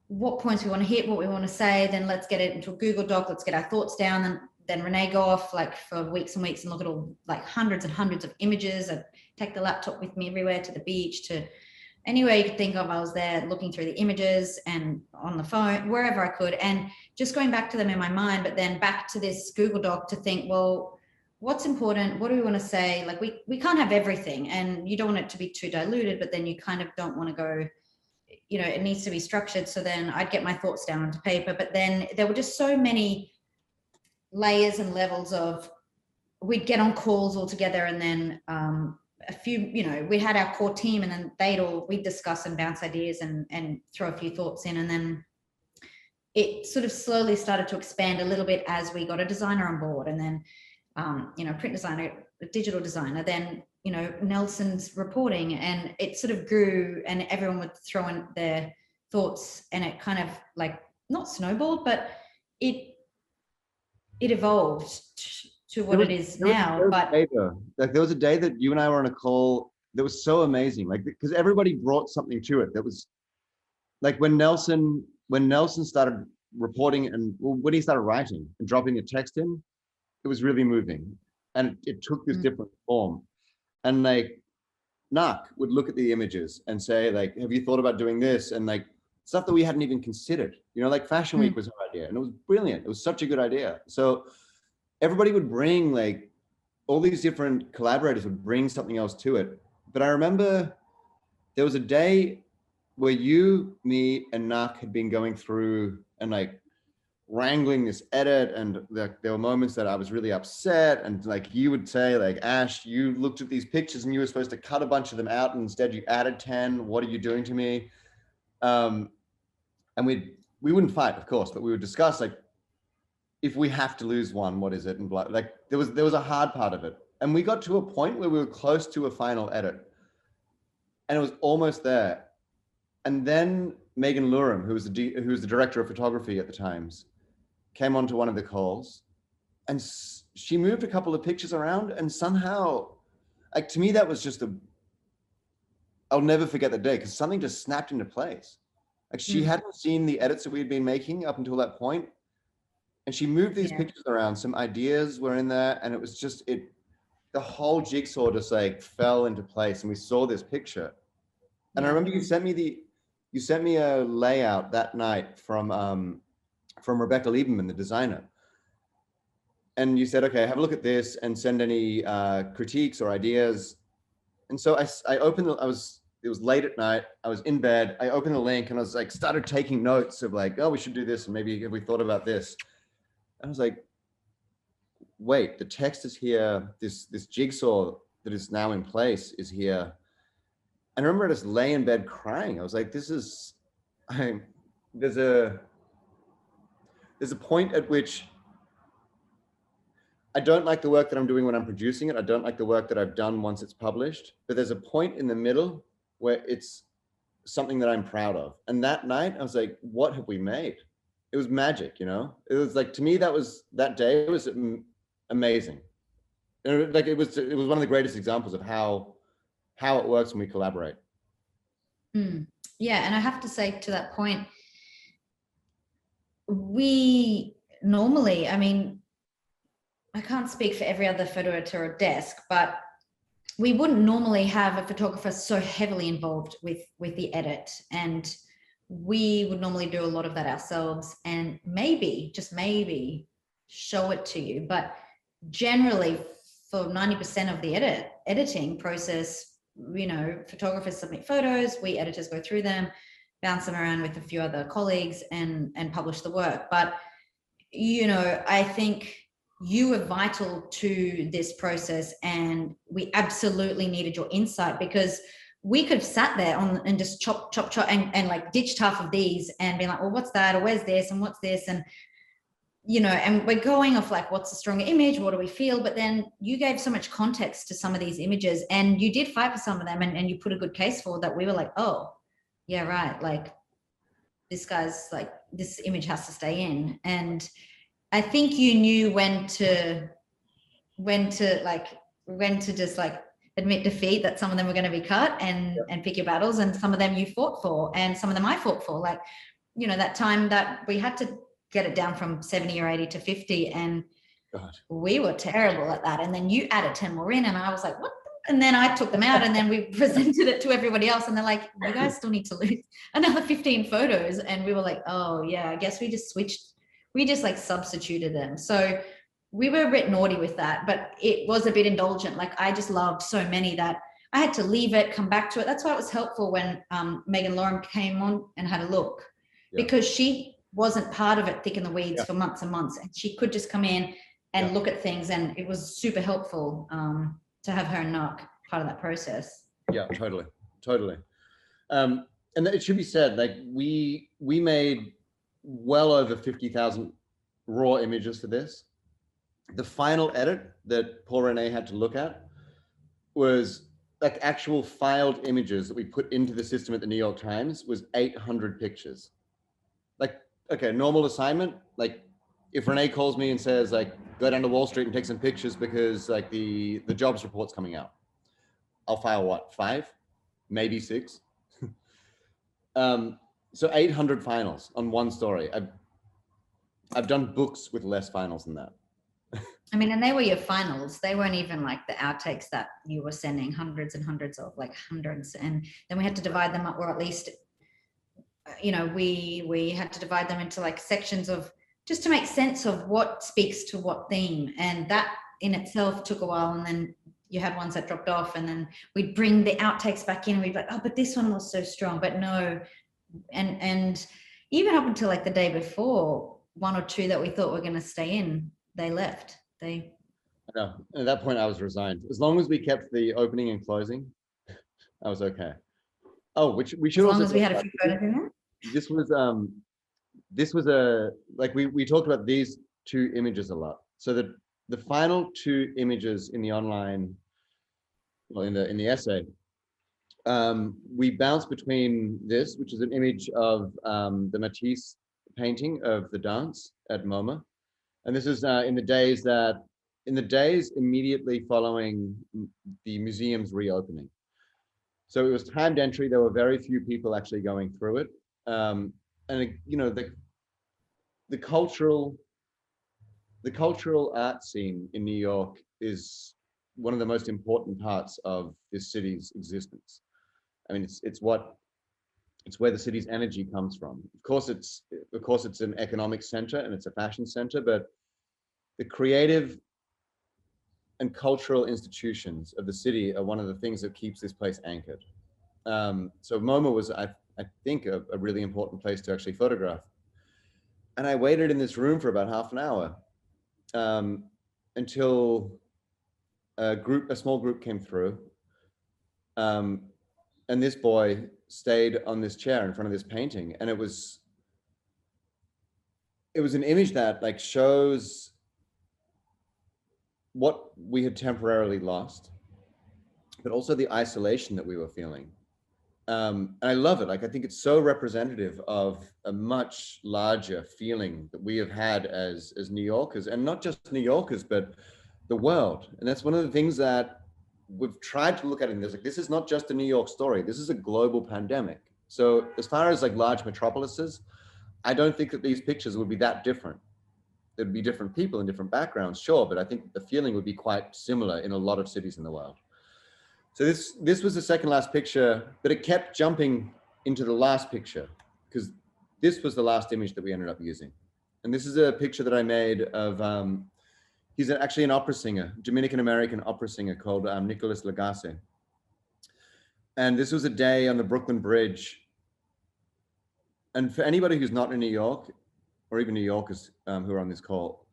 what points we want to hit, what we want to say. Then let's get it into a Google Doc. Let's get our thoughts down. And then Renee go off like for weeks and weeks and look at all like hundreds and hundreds of images. I'd take the laptop with me everywhere, to the beach, to anywhere you could think of. I was there looking through the images and on the phone, wherever I could, and just going back to them in my mind, but then back to this Google Doc to think, well, what's important? What do we want to say? Like we can't have everything, and you don't want it to be too diluted, but then you kind of don't want to go, you know, it needs to be structured. So then I'd get my thoughts down onto paper, but then there were just so many layers and levels of, we'd get on calls all together, and then a few, you know, we had our core team, and then we'd discuss and bounce ideas and throw a few thoughts in. And then it sort of slowly started to expand a little bit as we got a designer on board, and then, you know, print designer, a digital designer, then, you know, Nelson's reporting, and it sort of grew, and everyone would throw in their thoughts, and it kind of like not snowballed, but it evolved to what it is now. But like there was a day that you and I were on a call that was so amazing, like because everybody brought something to it. That was like when Nelson started reporting, and when he started writing and dropping the text in, it was really moving, and it took this different form. And like Nak would look at the images and say, like, have you thought about doing this? And like stuff that we hadn't even considered, you know, like Fashion Week was our idea, and it was brilliant. It was such a good idea. So everybody would bring, like, all these different collaborators would bring something else to it. But I remember there was a day where you, me, and Nak had been going through and like wrangling this edit, and there were moments that I was really upset, and like you would say, like, Ash, you looked at these pictures and you were supposed to cut a bunch of them out, and instead you added 10. What are you doing to me? And we wouldn't fight, of course, but we would discuss, like, if we have to lose one, what is it? And blah, like there was a hard part of it, and we got to a point where we were close to a final edit, and it was almost there. And then Megan Luram, who was the director of photography at the Times, came onto one of the calls, and she moved a couple of pictures around, and somehow, like, to me, that was just I'll never forget the day, because something just snapped into place. Like, she hadn't seen the edits that we had been making up until that point, and she moved these pictures around. Some ideas were in there, and it was just the whole jigsaw just like fell into place, and we saw this picture. And I remember you sent me a layout that night from Rebecca Lieberman, the designer. And you said, okay, have a look at this and send any critiques or ideas. And so I opened it was late at night. I was in bed. I opened the link, and I was like, started taking notes of like, oh, we should do this, and maybe have we thought about this? And I was like, wait, the text is here. This jigsaw that is now in place is here. And I remember I just lay in bed crying. I was like, there's a point at which I don't like the work that I'm doing when I'm producing it. I don't like the work that I've done once it's published, but there's a point in the middle where it's something that I'm proud of. And that night I was like, what have we made? It was magic, you know? It was like, to me, that day was amazing. Like it was one of the greatest examples of how it works when we collaborate. Yeah, and I have to say, to that point, we normally, I mean, I can't speak for every other photo editor or desk, but we wouldn't normally have a photographer so heavily involved with the edit, and we would normally do a lot of that ourselves, and maybe, just maybe, show it to you. But generally, for 90% of the editing process, you know, photographers submit photos, we editors go through them, bounce them around with a few other colleagues, and publish the work. But, you know, I think you were vital to this process, and we absolutely needed your insight, because we could have sat there and just chop and like ditched half of these and be like, well, what's that, or where's this, and what's this, and and we're going off like, what's the stronger image, what do we feel? But then you gave so much context to some of these images, and you did fight for some of them, and you put a good case for that. We were like, oh yeah, right, like this guy's like, this image has to stay in. And I think you knew when to just like admit defeat, that some of them were going to be cut, and pick your battles, and some of them you fought for, and some of them I fought for. Like, that time that we had to get it down from 70 or 80 to 50, and God, we were terrible at that. And then you added 10 more in, and I was like, what? And then I took them out, and then we presented it to everybody else, and they're like, you guys still need to lose another 15 photos. And we were like, oh yeah, I guess we just like substituted them. So we were a bit naughty with that, but it was a bit indulgent. Like, I just loved so many that I had to leave it, come back to it. That's why it was helpful when Megan Lauren came on and had a look, because she wasn't part of it thick in the weeds for months and months, and she could just come in and look at things, and it was super helpful to have her and Narc part of that process. Yeah, totally. And it should be said, like, we made well over 50,000 raw images for this. The final edit that Paul Renee had to look at was like actual filed images that we put into the system at the New York Times was 800 pictures. Like, okay, normal assignment, like if Renee calls me and says like, go down to Wall Street and take some pictures because like the jobs report's coming out, I'll file what, 5, maybe 6. So 800 finals on one story. I've done books with less finals than that. I mean, and they were your finals. They weren't even like the outtakes that you were sending hundreds and hundreds of, like hundreds. And then we had to divide them up, or at least, we had to divide them into like sections of, just to make sense of what speaks to what theme. And that in itself took a while. And then you had ones that dropped off, and then we'd bring the outtakes back in, and we'd be like, oh, but this one was so strong, but no. And even up until like the day before, 1 or 2 that we thought were going to stay in, they left. I know. At that point I was resigned. As long as we kept the opening and closing, I was okay. Oh, which we should also, as long as we had a few photos in there. This was a, like we talked about these 2 images a lot. So the final 2 images in the online, well, in the essay, we bounced between this, which is an image of the Matisse painting of the dance at MoMA. And this is in the days immediately following the museum's reopening. So it was timed entry. There were very few people actually going through it. And the cultural art scene in New York is one of the most important parts of this city's existence. I mean, it's where the city's energy comes from. Of course, it's an economic center and it's a fashion center, but the creative and cultural institutions of the city are one of the things that keeps this place anchored. So MoMA was, I think, a really important place to actually photograph. And I waited in this room for about half an hour until a small group came through. And this boy stayed on this chair in front of this painting. And it was an image that like shows what we had temporarily lost, but also the isolation that we were feeling. And I love it. Like, I think it's so representative of a much larger feeling that we have had as New Yorkers, and not just New Yorkers, but the world. And that's one of the things that we've tried to look at in this. Like, this is not just a New York story. This is a global pandemic. So as far as like large metropolises, I don't think that these pictures would be that different. There'd be different people in different backgrounds, sure, but I think the feeling would be quite similar in a lot of cities in the world. So this was the second last picture, but it kept jumping into the last picture because this was the last image that we ended up using. And this is a picture that I made of, he's actually an opera singer, Dominican-American opera singer called Nicholas Lagasse. And this was a day on the Brooklyn Bridge. And for anybody who's not in New York, or even New Yorkers who are on this call,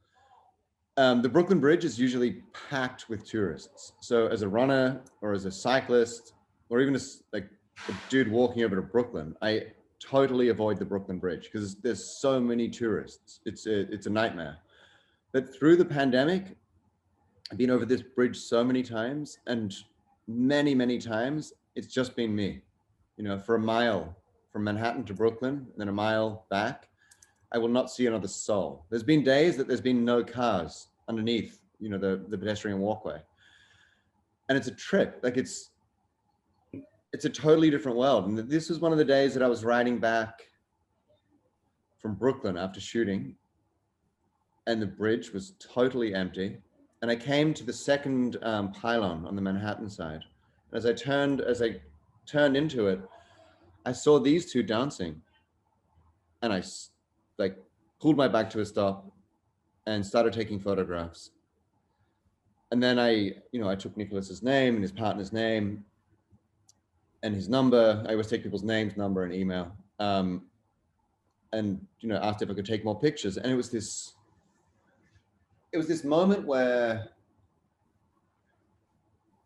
The Brooklyn Bridge is usually packed with tourists. So as a runner or as a cyclist, or even as like a dude walking over to Brooklyn, I totally avoid the Brooklyn Bridge because there's so many tourists. It's a nightmare. But through the pandemic, I've been over this bridge so many times, and many, many times it's just been me. You know, for a mile from Manhattan to Brooklyn, and then a mile back, I will not see another soul. There's been days that there's been no cars underneath, you know, the pedestrian walkway. And it's a trip. Like it's a totally different world. And this was one of the days that I was riding back from Brooklyn after shooting, and the bridge was totally empty. And I came to the second pylon on the Manhattan side. And as I turned into it, I saw these two dancing, and I like pulled my bike to a stop and started taking photographs. And then I took Nicholas's name and his partner's name and his number. I always take people's names, number, and email. And asked if I could take more pictures. And it was this moment where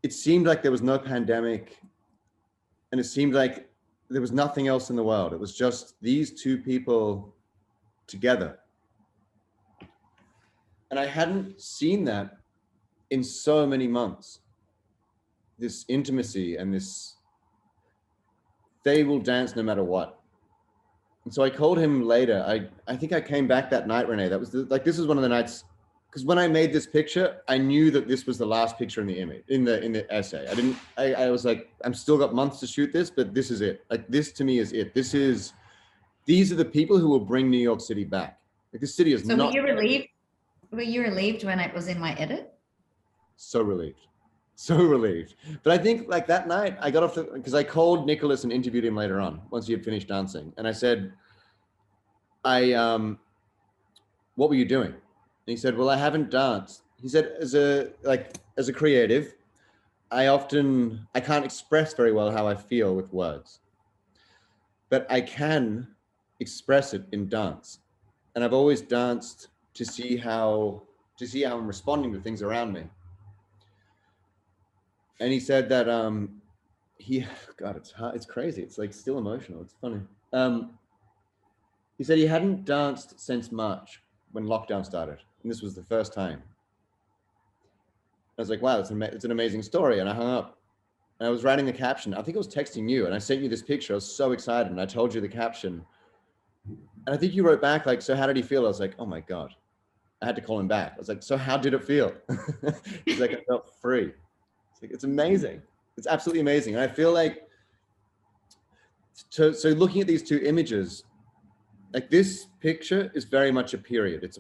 it seemed like there was no pandemic, and it seemed like there was nothing else in the world. It was just these two people together. And I hadn't seen that in so many months. This intimacy and this, they will dance no matter what. And so I called him later. I think I came back that night, Renee. That was this is one of the nights, because when I made this picture, I knew that this was the last picture in the image, in the essay. I was like, I'm still got months to shoot this, but this is it. Like, this to me is it. These are the people who will bring New York City back. Like, this city is not. Were you relieved? Were you relieved when it was in my edit? So relieved. But I think like that night I got off because I called Nicholas and interviewed him later on once he had finished dancing. And I said, what were you doing? And he said, well, I haven't danced. He said, as a creative, I can't express very well how I feel with words, but I can express it in dance. And I've always danced to see how I'm responding to things around me. And he said that God, it's hard, it's crazy. It's like still emotional. It's funny. He said he hadn't danced since March when lockdown started, and this was the first time. I was like, wow, it's an amazing story. And I hung up, and I was writing the caption. I think I was texting you, and I sent you this picture. I was so excited, and I told you the caption. And I think you wrote back like, so how did he feel? I was like, oh my God. I had to call him back. I was like, so how did it feel? He's like, I felt free. It's amazing. It's absolutely amazing. And I feel like, so looking at these two images, like this picture is very much a period. It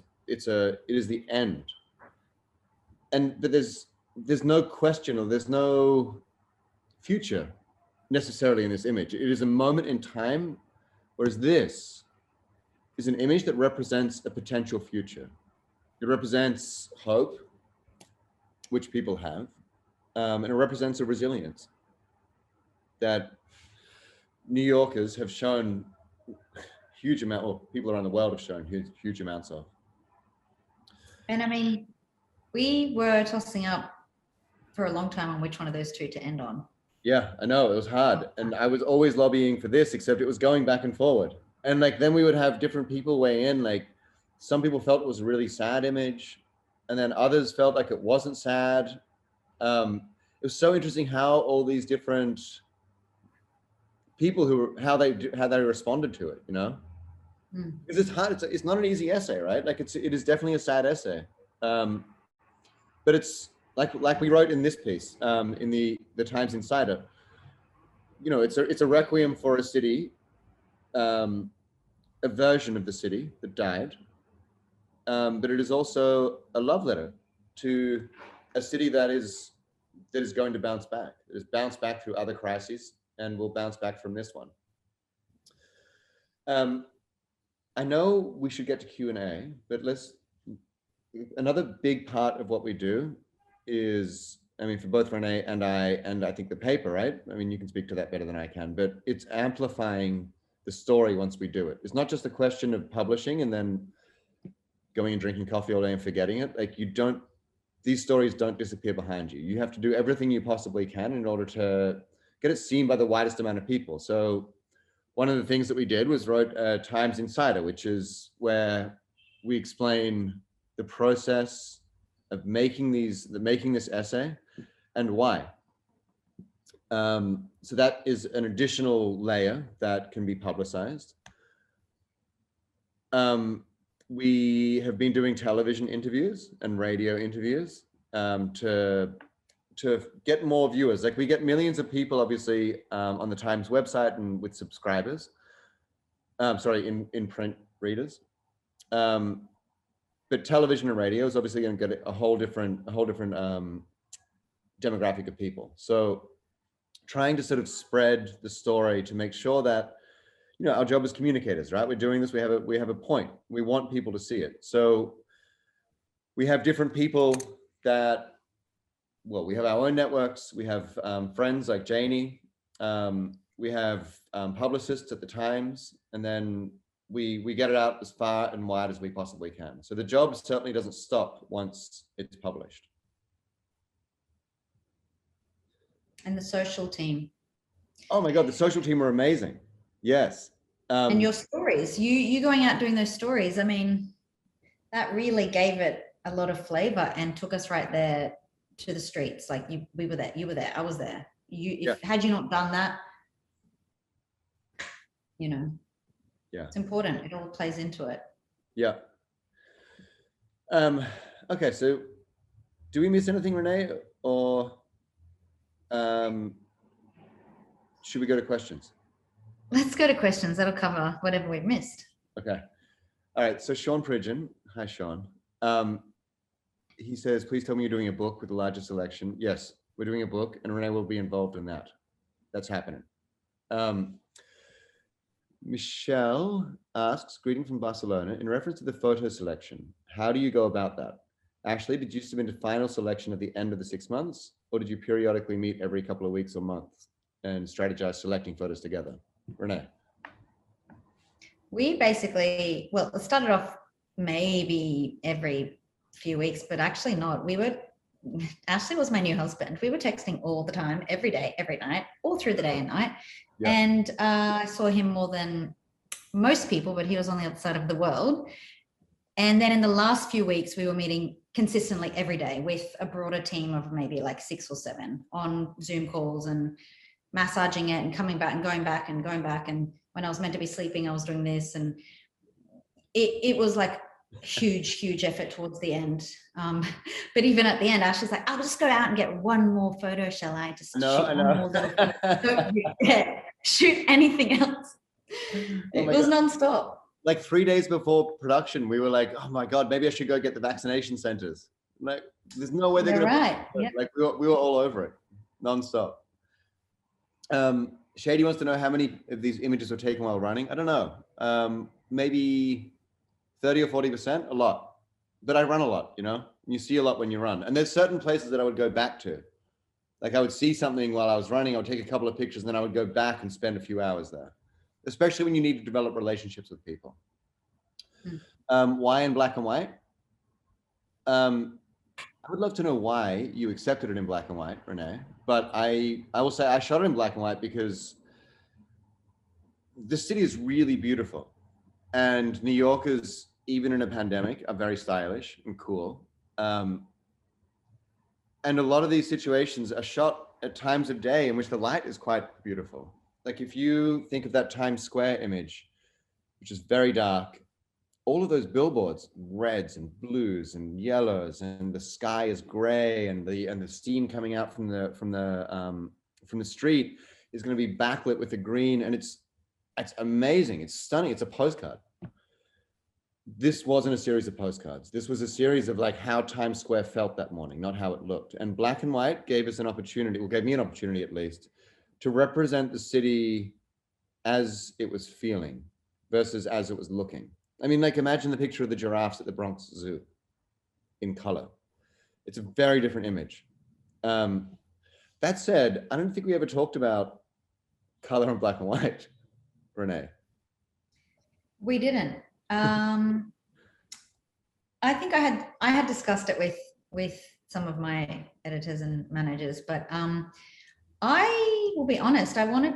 is the end. But there's no question, or there's no future necessarily in this image. It is a moment in time, whereas this is an image that represents a potential future. It represents hope, which people have. And it represents a resilience that New Yorkers have shown huge amount, or people around the world have shown huge amounts of. And I mean, we were tossing up for a long time on which one of those two to end on. Yeah, I know, it was hard. And I was always lobbying for this, except it was going back and forward. And like, then we would have different people weigh in. Like, some people felt it was a really sad image, and then others felt like it wasn't sad. It was so interesting how all these different people how they responded to it, you know? Because it's hard. It's not an easy essay, right? Like, it is definitely a sad essay. But it's like we wrote in this piece, in the Times Insider, you know, it's a requiem for a city, a version of the city that died. But it is also a love letter to a city that is going to bounce back. It has bounced back through other crises and will bounce back from this one. I know we should get to Q&A, but another big part of what we do is, I mean, for both Renee and I think the paper, right? I mean, you can speak to that better than I can, but it's amplifying the story once we do it. It's not just a question of publishing and then going and drinking coffee all day and forgetting it. Like these stories don't disappear behind you. You have to do everything you possibly can in order to get it seen by the widest amount of people. So one of the things that we did was wrote Times Insider, which is where we explain the process of making this essay and why. So that is an additional layer that can be publicized. We have been doing television interviews and radio interviews to get more viewers. Like we get millions of people, obviously, on the Times website and with subscribers. In print readers. But television and radio is obviously going to get a whole different demographic of people. So trying to sort of spread the story to make sure that, you know, our job as communicators, right? We're doing this, we have a point. We want people to see it. So we have different people that, well, we have our own networks. We have friends like Janie. We have publicists at the Times, and then we get it out as far and wide as we possibly can. So the job certainly doesn't stop once it's published. And the social team. Oh my God, the social team are amazing. Yes. And your stories, you going out doing those stories, I mean, that really gave it a lot of flavor and took us right there to the streets. Like we were there, you were there, I was there. Had you not done that, you know, it's important. It all plays into it. Yeah. Okay, so do we miss anything, Renee, or should we go to questions? Let's go to questions. That'll cover whatever we've missed. Okay. All right. So Sean Pridgeon, hi Sean. He says, please tell me you're doing a book with a larger selection. Yes, we're doing a book, and Renee will be involved in that. That's happening. Michelle asks, greeting from Barcelona, in reference to the photo selection, how do you go about that? Ashley, did you submit a final selection at the end of the 6 months, or did you periodically meet every couple of weeks or months and strategize selecting photos together? Renee. We basically, well, it started off maybe every few weeks, but actually not. Ashley was my new husband. We were texting all the time, every day, every night, all through the day and night. Yeah. And I saw him more than most people, but he was on the other side of the world. And then in the last few weeks, we were meeting consistently every day with a broader team of maybe like 6 or 7 on Zoom calls and massaging it and coming back and going back and going back. And when I was meant to be sleeping, I was doing this. And it was like huge effort towards the end. But even at the end, Ashley's like, I'll just go out and get one more photo, shall I? Just shoot one more little Don't shoot anything else. It was nonstop. Like 3 days before production, we were like, oh my God, maybe I should go get the vaccination centers. Like, there's no way they're right. Yep. Like we were all over it, nonstop. Shady wants to know how many of these images were taken while running. I don't know, maybe 30 or 40%, a lot. But I run a lot, you know, you see a lot when you run. And there's certain places that I would go back to. Like I would see something while I was running, I would take a couple of pictures, and then I would go back and spend a few hours there, especially when you need to develop relationships with people. Why in black and white? I would love to know why you accepted it in black and white, Renee, but I will say I shot it in black and white because the city is really beautiful, and New Yorkers, even in a pandemic, are very stylish and cool. And a lot of these situations are shot at times of day in which the light is quite beautiful. Like if you think of that Times Square image, which is very dark, all of those billboards, reds and blues and yellows, and the sky is gray, and the steam coming out from the street is going to be backlit with the green, and it's amazing. It's stunning. It's a postcard. This wasn't a series of postcards. This was a series of like how Times Square felt that morning, not how it looked. And black and white gave us an opportunity, or gave me an opportunity at least, to represent the city as it was feeling versus as it was looking. I mean, like imagine the picture of the giraffes at the Bronx Zoo in color. It's a very different image. That said, I don't think we ever talked about color in black and white, Renee. We didn't. I think I had discussed it with some of my editors and managers, but I will be honest, I wanted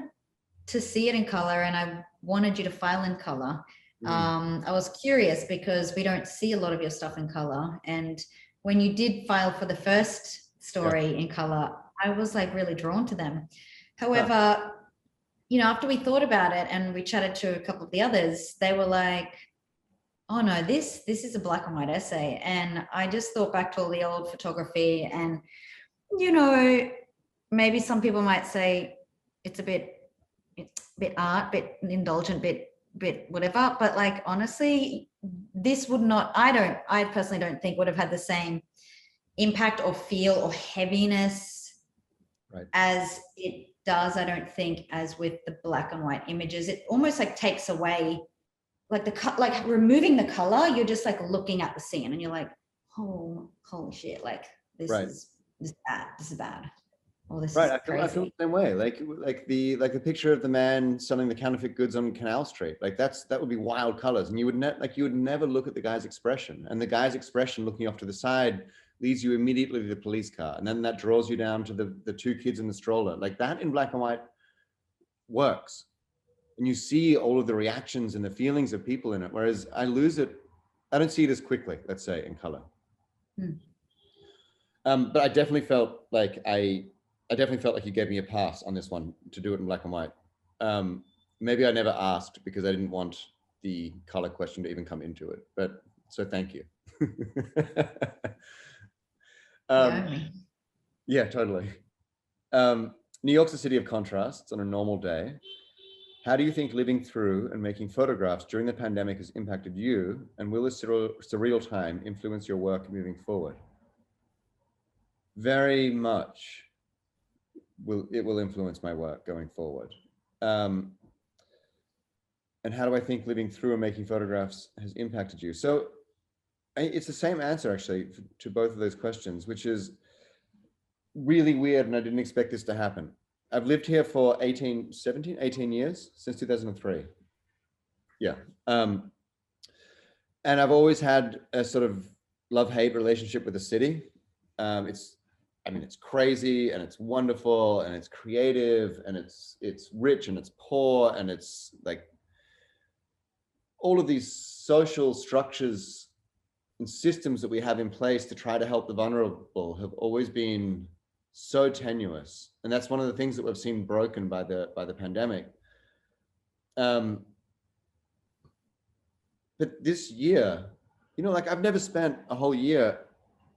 to see it in color, and I wanted you to file in color. I was curious because we don't see a lot of your stuff in color, and when you did file for the first story in color, I was like really drawn to them. However, you know, after we thought about it and we chatted to a couple of the others, they were like, oh no, this is a black and white essay. And I just thought back to all the old photography, and, you know, maybe some people might say it's a bit art, bit indulgent, bit whatever. But like, honestly, this would not, I personally don't think would have had the same impact or feel or heaviness as it does, I don't think, as with the black and white images. It almost like takes away, like like removing the color, you're just like looking at the scene and you're like, oh, holy shit, like this is bad. Oh, this is crazy. I feel the same way. Like the picture of the man selling the counterfeit goods on Canal Street. Like that would be wild colors, and you would never look at the guy's expression, and the guy's expression looking off to the side leads you immediately to the police car, and then that draws you down to the two kids in the stroller. Like that in black and white works, and you see all of the reactions and the feelings of people in it. Whereas I don't see it as quickly, let's say, in color. But I definitely felt like you gave me a pass on this one to do it in black and white. Maybe I never asked because I didn't want the color question to even come into it, but so thank you. Yeah, totally. New York's a city of contrasts on a normal day. How do you think living through and making photographs during the pandemic has impacted you, and will this surreal time influence your work moving forward? Very much. It will influence my work going forward. And how do I think living through and making photographs has impacted you? So it's the same answer actually to both of those questions, which is really weird, and I didn't expect this to happen. I've lived here for 18 years, since 2003. Yeah. And I've always had a sort of love-hate relationship with the city. It's crazy and it's wonderful and it's creative and it's rich and it's poor, and it's like all of these social structures and systems that we have in place to try to help the vulnerable have always been so tenuous. And that's one of the things that we've seen broken by the pandemic. But this year, you know, like I've never spent a whole year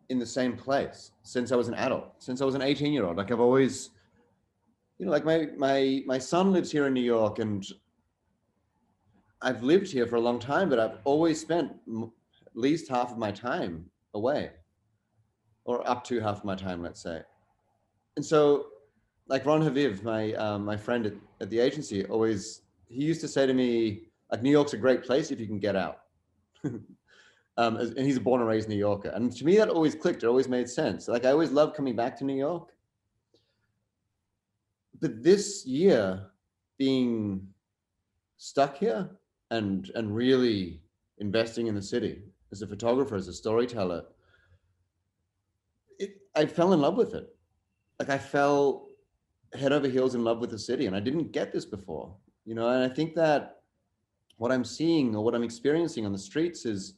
in the same place since I was an adult, since I was an 18-year-old. Like I've always, you know, like my son lives here in New York, and I've lived here for a long time, but I've always spent at least half of my time away, or up to half of my time, let's say. And so like Ron Haviv, my friend at the agency, he used to say to me, like, New York's a great place if you can get out. And he's a born and raised New Yorker. And to me, that always clicked. It always made sense. Like, I always loved coming back to New York. But this year, being stuck here and really investing in the city as a photographer, as a storyteller, I fell in love with it. Like, I fell head over heels in love with the city, and I didn't get this before, you know. And I think that what I'm seeing or what I'm experiencing on the streets is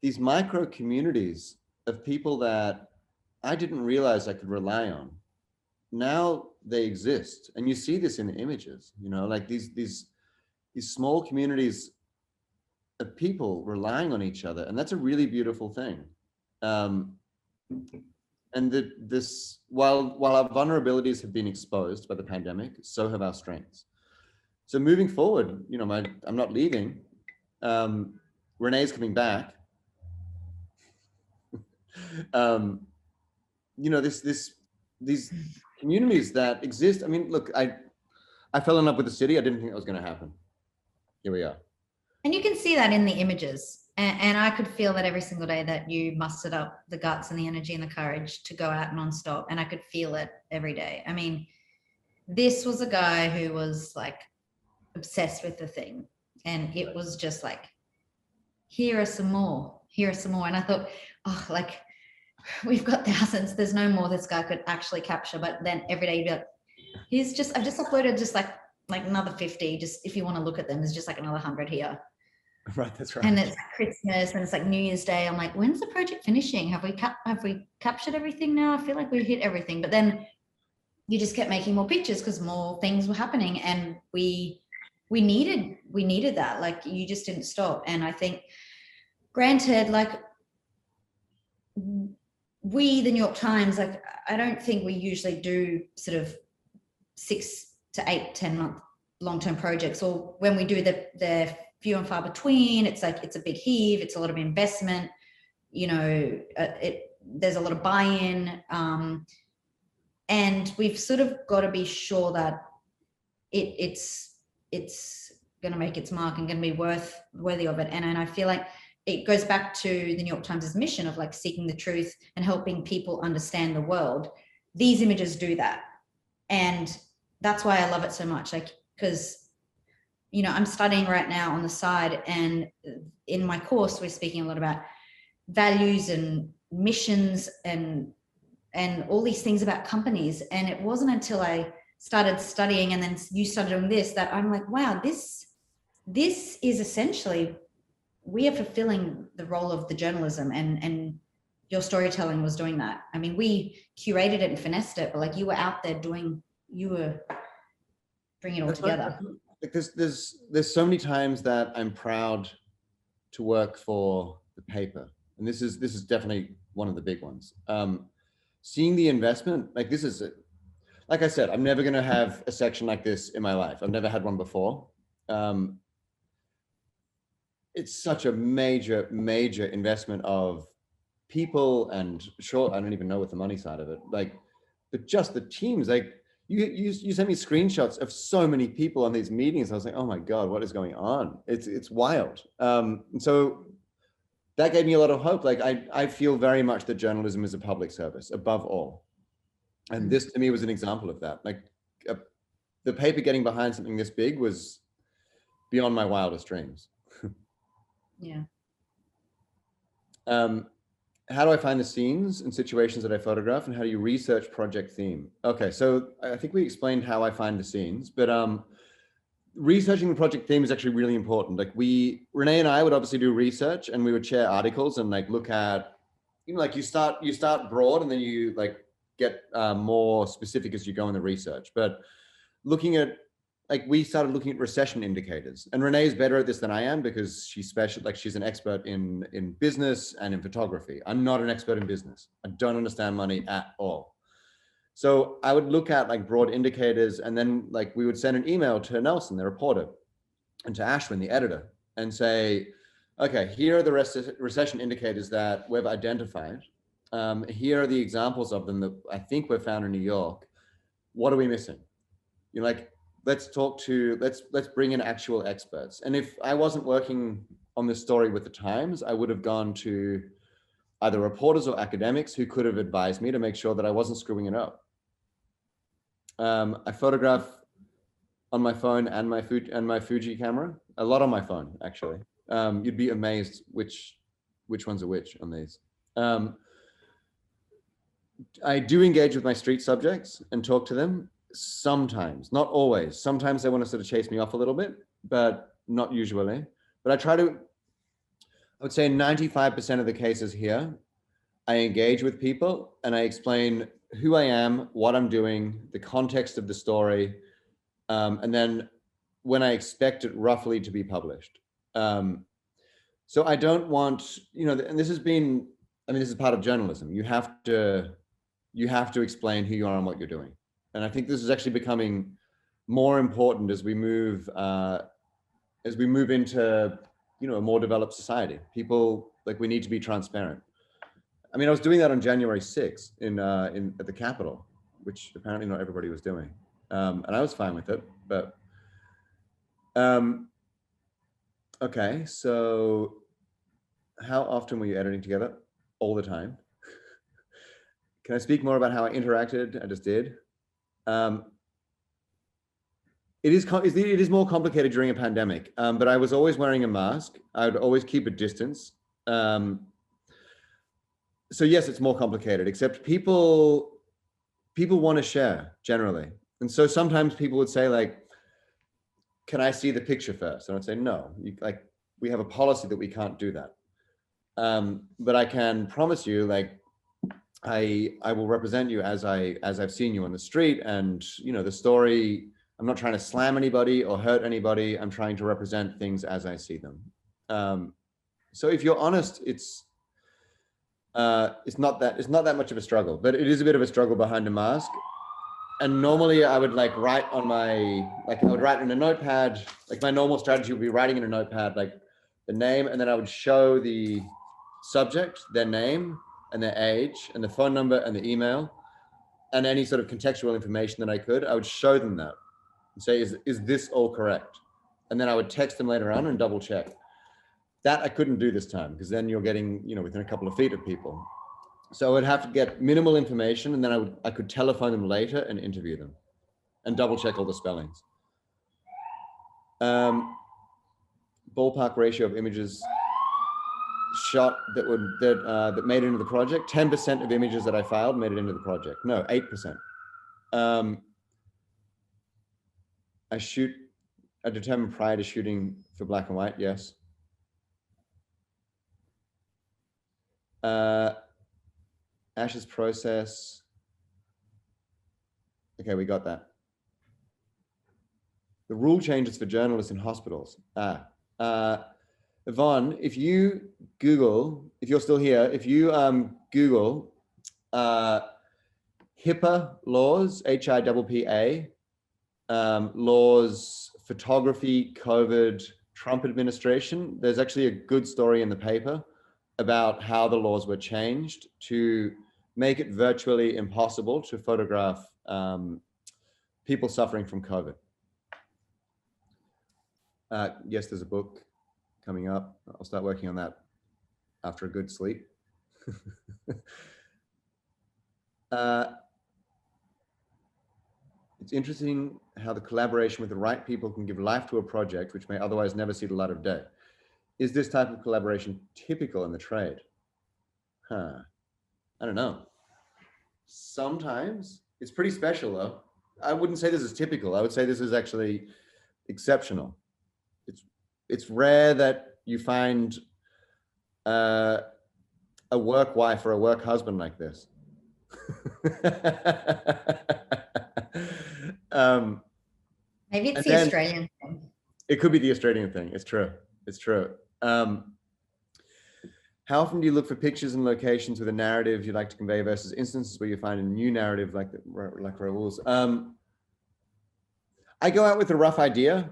these micro communities of people that I didn't realize I could rely on. Now they exist, and you see this in the images, you know, like these small communities of people relying on each other, and that's a really beautiful thing. And while our vulnerabilities have been exposed by the pandemic, so have our strengths. So moving forward, you know, I'm not leaving. Renee's coming back. You know, these communities that exist. I mean, look, I fell in love with the city. I didn't think that was going to happen. Here we are. And you can see that in the images. And I could feel that every single day that you mustered up the guts and the energy and the courage to go out nonstop. And I could feel it every day. I mean, this was a guy who was like obsessed with the thing. And it was just like, here are some more. here are some more. And I thought, oh, like, we've got thousands. There's no more this guy could actually capture. But then every day you'd be like, I've just uploaded just like another 50. Just if you want to look at them, there's just like another 100 here. Right, that's right. And it's Christmas and it's like New Year's Day. I'm like, when's the project finishing? Have we captured everything now? I feel like we hit everything. But then you just kept making more pictures because more things were happening, and we needed that. Like, you just didn't stop. And I think, granted, like, the New York Times, like, I don't think we usually do sort of 6 to 8, 10-month long-term projects, or when we do the few and far between, it's like, it's a big heave, it's a lot of investment, you know, there's a lot of buy-in, and we've sort of got to be sure that it's going to make its mark and going to be worthy of it. And I feel like it goes back to the New York Times' mission of like seeking the truth and helping people understand the world. These images do that. And that's why I love it so much. Like, because, you know, I'm studying right now on the side, and in my course, we're speaking a lot about values and missions and all these things about companies. And it wasn't until I started studying, and then you started doing this, that I'm like, wow, this is essentially, we are fulfilling the role of the journalism, and your storytelling was doing that. I mean, we curated it and finessed it, but like, you were out there you were bringing it all together. Like, there's so many times that I'm proud to work for the paper, and this is definitely one of the big ones. Seeing the investment, like, this is, like I said, I'm never going to have a section like this in my life. I've never had one before. It's such a major investment of people, and sure, I don't even know what the money side of it, like, but just the teams, like, you sent me screenshots of so many people on these meetings. I was like, oh my God, what is going on? It's wild. And so that gave me a lot of hope. Like, I feel very much that journalism is a public service above all. And this to me was an example of that. Like, the paper getting behind something this big was beyond my wildest dreams. Yeah. How do I find the scenes and situations that I photograph, and how do you research project theme? Okay, so I think we explained how I find the scenes, but researching the project theme is actually really important. Like, Renee and I would obviously do research, and we would share articles and like look at, you know, like, you start broad and then you like get more specific as you go in the research. But looking at, like, we started looking at recession indicators, and Renee is better at this than I am because she's an expert in business and in photography. I'm not an expert in business. I don't understand money at all. So I would look at like broad indicators, and then like we would send an email to Nelson, the reporter, and to Ashwin, the editor, and say, okay, here are the recession indicators that we've identified. Here are the examples of them that I think were found in New York. What are we missing? You're like, let's bring in actual experts. And if I wasn't working on this story with the Times, I would have gone to either reporters or academics who could have advised me to make sure that I wasn't screwing it up. I photograph on my phone and my Fuji camera, a lot on my phone, actually. You'd be amazed which ones are which on these. I do engage with my street subjects and talk to them. Sometimes, not always. Sometimes they want to sort of chase me off a little bit, but not usually. But I would say 95% of the cases here, I engage with people and I explain who I am, what I'm doing, the context of the story, and then when I expect it roughly to be published. So I don't want, you know, and this is part of journalism. You have to explain who you are and what you're doing. And I think this is actually becoming more important as we move into, you know, a more developed society. People, like, we need to be transparent. I mean, I was doing that on January 6th at the Capitol, which apparently not everybody was doing, and I was fine with it. But okay, so how often were you editing together? All the time. Can I speak more about how I interacted? I just did. It is more complicated during a pandemic, but I was always wearing a mask. I would always keep a distance. And so yes, it's more complicated, except people want to share generally. And so sometimes people would say like, can I see the picture first? And I'd say, no, we have a policy that we can't do that. But I can promise you, like, I will represent you as I've seen you on the street, and the story. I'm not trying to slam anybody or hurt anybody. I'm trying to represent things as I see them. So if you're honest, it's not that much of a struggle, but it is a bit of a struggle behind a mask. And normally I would like write on I would write in a notepad. Like my normal strategy would be writing in a notepad like the name, and then I would show the subject, their name and their age and the phone number and the email and any sort of contextual information that I could. I would show them that and say, is this all correct? And then I would text them later on and double check. That I couldn't do this time, because then you're getting, within a couple of feet of people. So I would have to get minimal information, and then I could telephone them later and interview them and double check all the spellings. Ballpark ratio of images shot that made it into the project. 10% of images that I filed made it into the project. No, 8%. I determined prior to shooting for black and white, yes. Ash's process. Okay, we got that. The rule changes for journalists in hospitals. Yvonne, if you Google, if you're still here, if you Google HIPAA laws, HIPPA, laws, photography, COVID, Trump administration, there's actually a good story in the paper about how the laws were changed to make it virtually impossible to photograph people suffering from COVID. Yes, there's a book coming up. I'll start working on that after a good sleep. It's interesting how the collaboration with the right people can give life to a project which may otherwise never see the light of day. Is this type of collaboration typical in the trade? I don't know. Sometimes it's pretty special though. I wouldn't say this is typical. I would say this is actually exceptional. It's rare that you find a work wife or a work husband like this. Maybe it's the Australian thing. It could be the Australian thing. It's true. It's true. How often do you look for pictures and locations with a narrative you'd like to convey versus instances where you find a new narrative like Raoul's? I go out with a rough idea.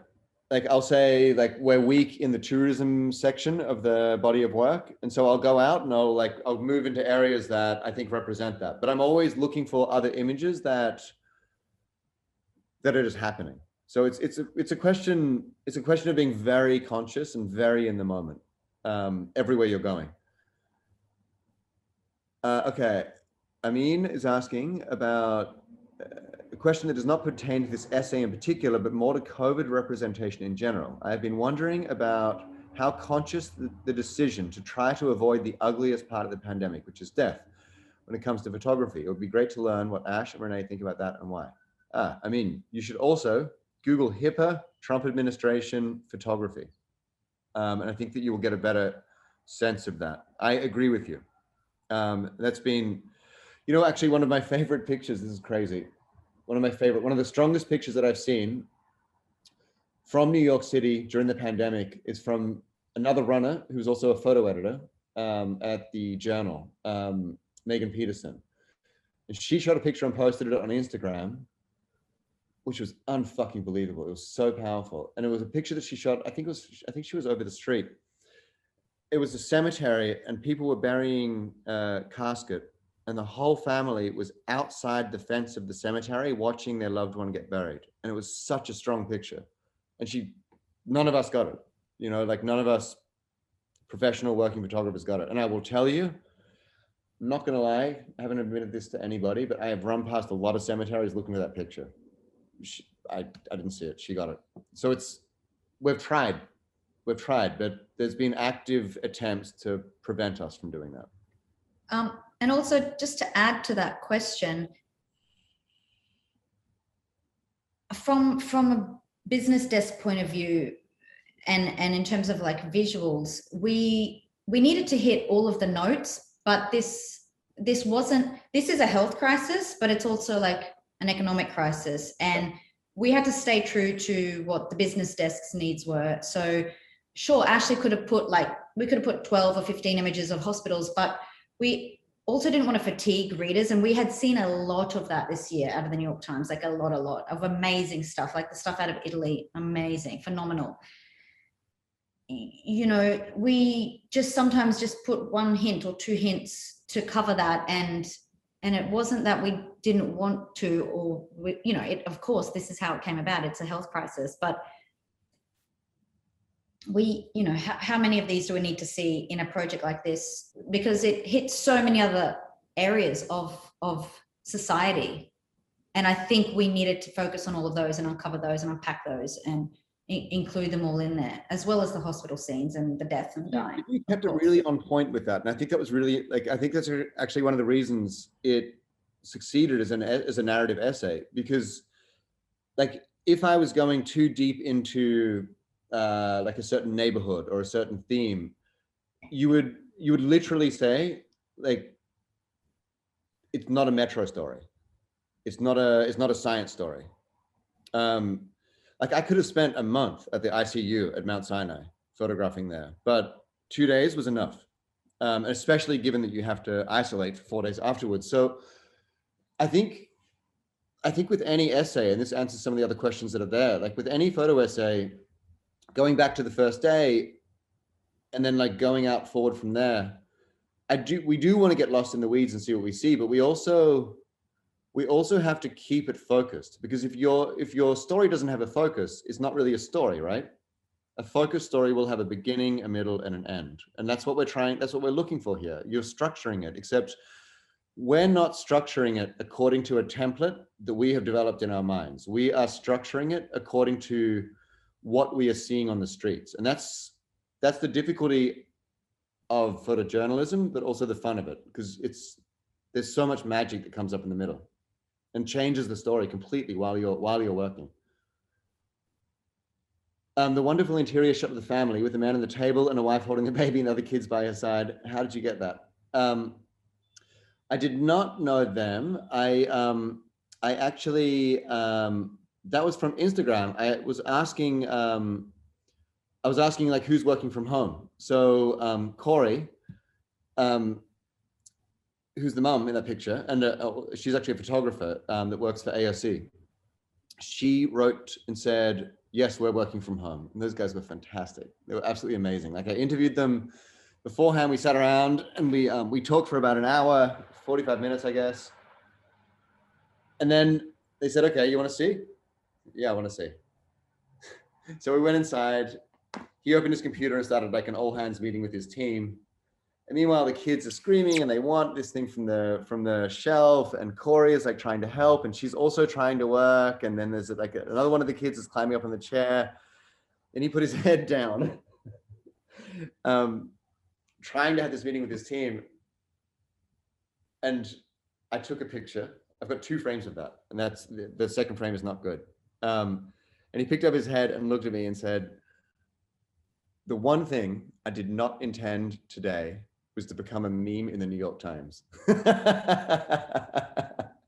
Like I'll say like we're weak in the tourism section of the body of work. And so I'll go out and I'll move into areas that I think represent that. But I'm always looking for other images that are just happening. So it's a question of being very conscious and very in the moment, everywhere you're going. Okay, Amin is asking about a question that does not pertain to this essay in particular, but more to COVID representation in general. I have been wondering about how conscious the decision to try to avoid the ugliest part of the pandemic, which is death, when it comes to photography. It would be great to learn what Ash and Renee think about that and why. I mean, you should also Google HIPAA, Trump administration, photography. And I think that you will get a better sense of that. I agree with you. That's been, actually one of my favorite pictures, this is crazy. One of the strongest pictures that I've seen from New York City during the pandemic is from another runner who's also a photo editor at the Journal, Megan Peterson. And she shot a picture and posted it on Instagram, which was unfucking believable. It was so powerful. And it was a picture that she shot, I think she was over the street. It was a cemetery and people were burying a casket, and the whole family was outside the fence of the cemetery watching their loved one get buried. And it was such a strong picture. And none of us got it. None of us professional working photographers got it. And I will tell you, I'm not gonna lie, I haven't admitted this to anybody, but I have run past a lot of cemeteries looking at that picture. I didn't see it, she got it. So we've tried, but there's been active attempts to prevent us from doing that. And also, just to add to that question, from a business desk point of view, and in terms of like visuals, we needed to hit all of the notes, but this is a health crisis, but it's also like an economic crisis, and we had to stay true to what the business desk's needs were. So sure, Ashley could have put we could have put 12 or 15 images of hospitals, but we also didn't want to fatigue readers. And we had seen a lot of that this year out of the New York Times, like a lot of amazing stuff, like the stuff out of Italy, amazing, phenomenal. You know, we just sometimes just put one hint or two hints to cover that. And it wasn't that we didn't want to, or you know, of course, this is how it came about. It's a health crisis, but you know, how many of these do we need to see in a project like this? Because it hits so many other areas of society. And I think we needed to focus on all of those and uncover those and unpack those and include them all in there, as well as the hospital scenes and the death and the dying. You kept it really on point with that. And I think that was really, I think that's actually one of the reasons it succeeded as a narrative essay, because like, if I was going too deep into like a certain neighborhood or a certain theme, you would literally say, like, it's not a metro story. It's not a science story. Like, I could have spent a month at the ICU at Mount Sinai photographing there, but 2 days was enough, especially given that you have to isolate for 4 days afterwards. So I think with any essay, and this answers some of the other questions that are there, like with any photo essay, going back to the first day and then like going out forward from there, we do want to get lost in the weeds and see what we see, but we also have to keep it focused, because if your story doesn't have a focus, it's not really a story, right? A focused story will have a beginning, a middle, and an end. And that's what we're looking for here. You're structuring it, except we're not structuring it according to a template that we have developed in our minds. We are structuring it according to what we are seeing on the streets. And that's the difficulty of photojournalism, but also the fun of it, because there's so much magic that comes up in the middle and changes the story completely while you're working. The wonderful interior shot of the family with a man on the table and a wife holding the baby and other kids by her side. How did you get that? I did not know them. I actually, that was from Instagram. I was asking like, who's working from home? So Corey, who's the mom in that picture, and she's actually a photographer that works for AOC. She wrote and said, yes, we're working from home. And those guys were fantastic. They were absolutely amazing. Like, I interviewed them beforehand. We sat around and we talked for about an hour, 45 minutes, I guess. And then they said, okay, you want to see? Yeah, I want to see. So we went inside. He opened his computer and started like an all hands meeting with his team. And meanwhile, the kids are screaming and they want this thing from the shelf. And Corey is like trying to help, and she's also trying to work. And then there's like another one of the kids is climbing up on the chair, and he put his head down, trying to have this meeting with his team. And I took a picture. I've got 2 frames of that, and that's the second frame is not good. And he picked up his head and looked at me and said, the one thing I did not intend today was to become a meme in the New York Times.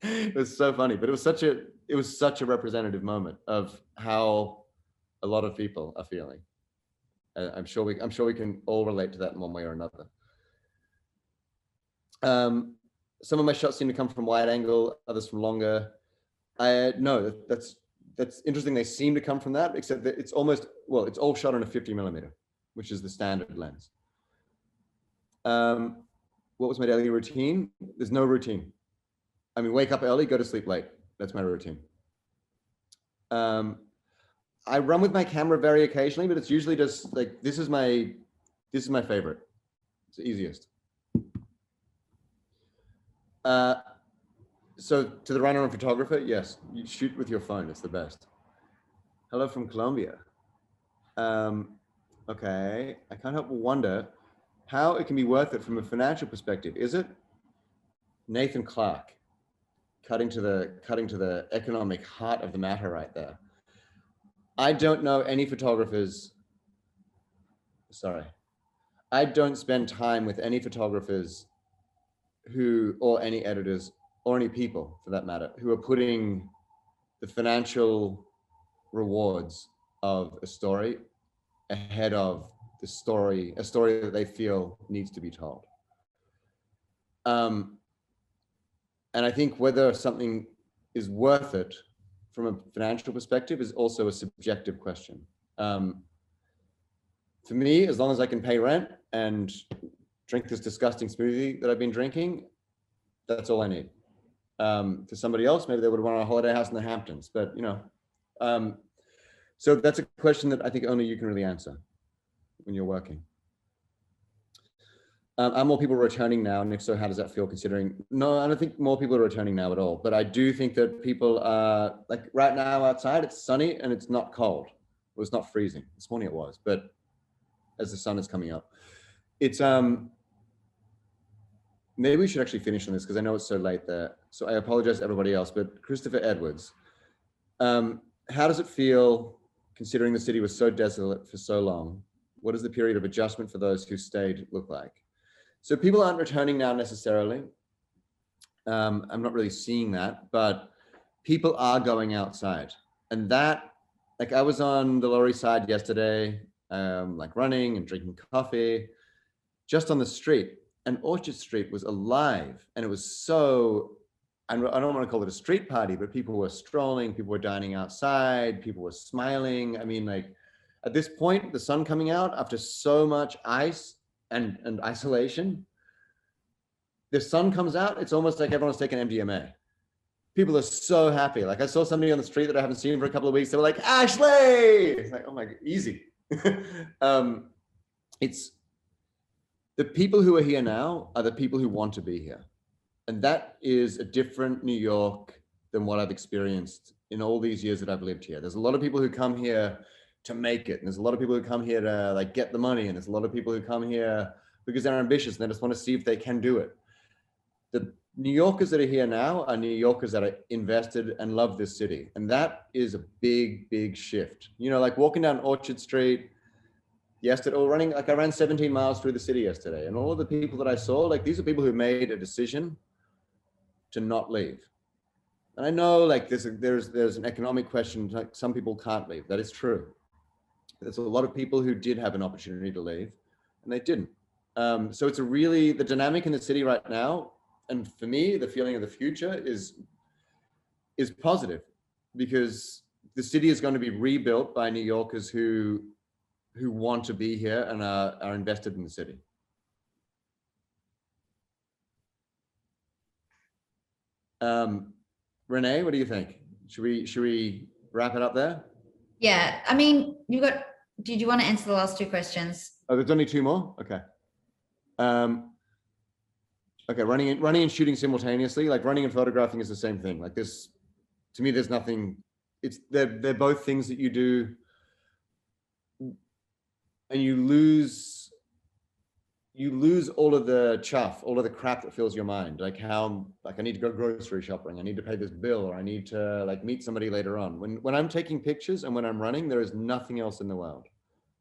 It was so funny, but it was such a representative moment of how a lot of people are feeling. I'm sure we can all relate to that in one way or another. Some of my shots seem to come from wide angle, others from longer. No, that's interesting. They seem to come from that, except that it's all shot on a 50mm, which is the standard lens. What was my daily routine? There's no routine. I mean, wake up early, go to sleep late. That's my routine. I run with my camera very occasionally, but it's usually just like, this is my favorite. It's the easiest. So to the runner and photographer, yes, you shoot with your phone. It's the best. Hello from Colombia. Okay, I can't help but wonder how it can be worth it from a financial perspective. Is it? Nathan Clark, cutting to the economic heart of the matter right there. I don't know any photographers, sorry, I don't spend time with any photographers who, or any editors, or any people for that matter, who are putting the financial rewards of a story ahead of a story that they feel needs to be told. And I think whether something is worth it from a financial perspective is also a subjective question. For me, as long as I can pay rent and drink this disgusting smoothie that I've been drinking, that's all I need. For somebody else, maybe they would want a holiday house in the Hamptons, but so that's a question that I think only you can really answer when you're working. Are more people returning now? And if so, how does that feel considering? No, I don't think more people are returning now at all, but I do think that people are, like right now outside, it's sunny and it's not cold. Well, it's not freezing. This morning it was, but as the sun is coming up, it's, maybe we should actually finish on this because I know it's so late there. So I apologize to everybody else, but Christopher Edwards, how does it feel considering the city was so desolate for so long? What does the period of adjustment for those who stayed look like? So people aren't returning now necessarily. I'm not really seeing that, but people are going outside. And that, like I was on the Lower East Side yesterday, like running and drinking coffee, just on the street. And Orchard Street was alive. And it was so, I don't want to call it a street party, but people were strolling, people were dining outside, people were smiling. I mean, like at this point, the sun coming out after so much ice and isolation, the sun comes out, it's almost like everyone's taking MDMA. People are so happy. Like I saw somebody on the street that I haven't seen for a couple of weeks. They were like, Ashley! It's like, oh my God, easy. It's the people who are here now are the people who want to be here. And that is a different New York than what I've experienced in all these years that I've lived here. There's a lot of people who come here to make it. And there's a lot of people who come here to like get the money. And there's a lot of people who come here because they're ambitious and they just want to see if they can do it. The New Yorkers that are here now are New Yorkers that are invested and love this city. And that is a big, big shift. You know, like walking down Orchard Street yesterday, or running, like I ran 17 miles through the city yesterday. And all of the people that I saw, like these are people who made a decision to not leave. And I know like there's an economic question, like some people can't leave. That is true. There's a lot of people who did have an opportunity to leave and they didn't. So it's a really, the dynamic in the city right now, and for me, the feeling of the future is positive because the city is going to be rebuilt by New Yorkers who want to be here and are invested in the city. Renee, what do you think? Should we wrap it up there? Yeah, I mean, did you want to answer the last two questions? Oh, there's only two more? Okay. Okay, running and shooting simultaneously, like running and photographing is the same thing. Like this, to me, there's nothing, they're both things that you do and you lose all of the chuff, all of the crap that fills your mind. Like how, like I need to go grocery shopping, I need to pay this bill, or I need to like meet somebody later on. When I'm taking pictures and when I'm running, there is nothing else in the world.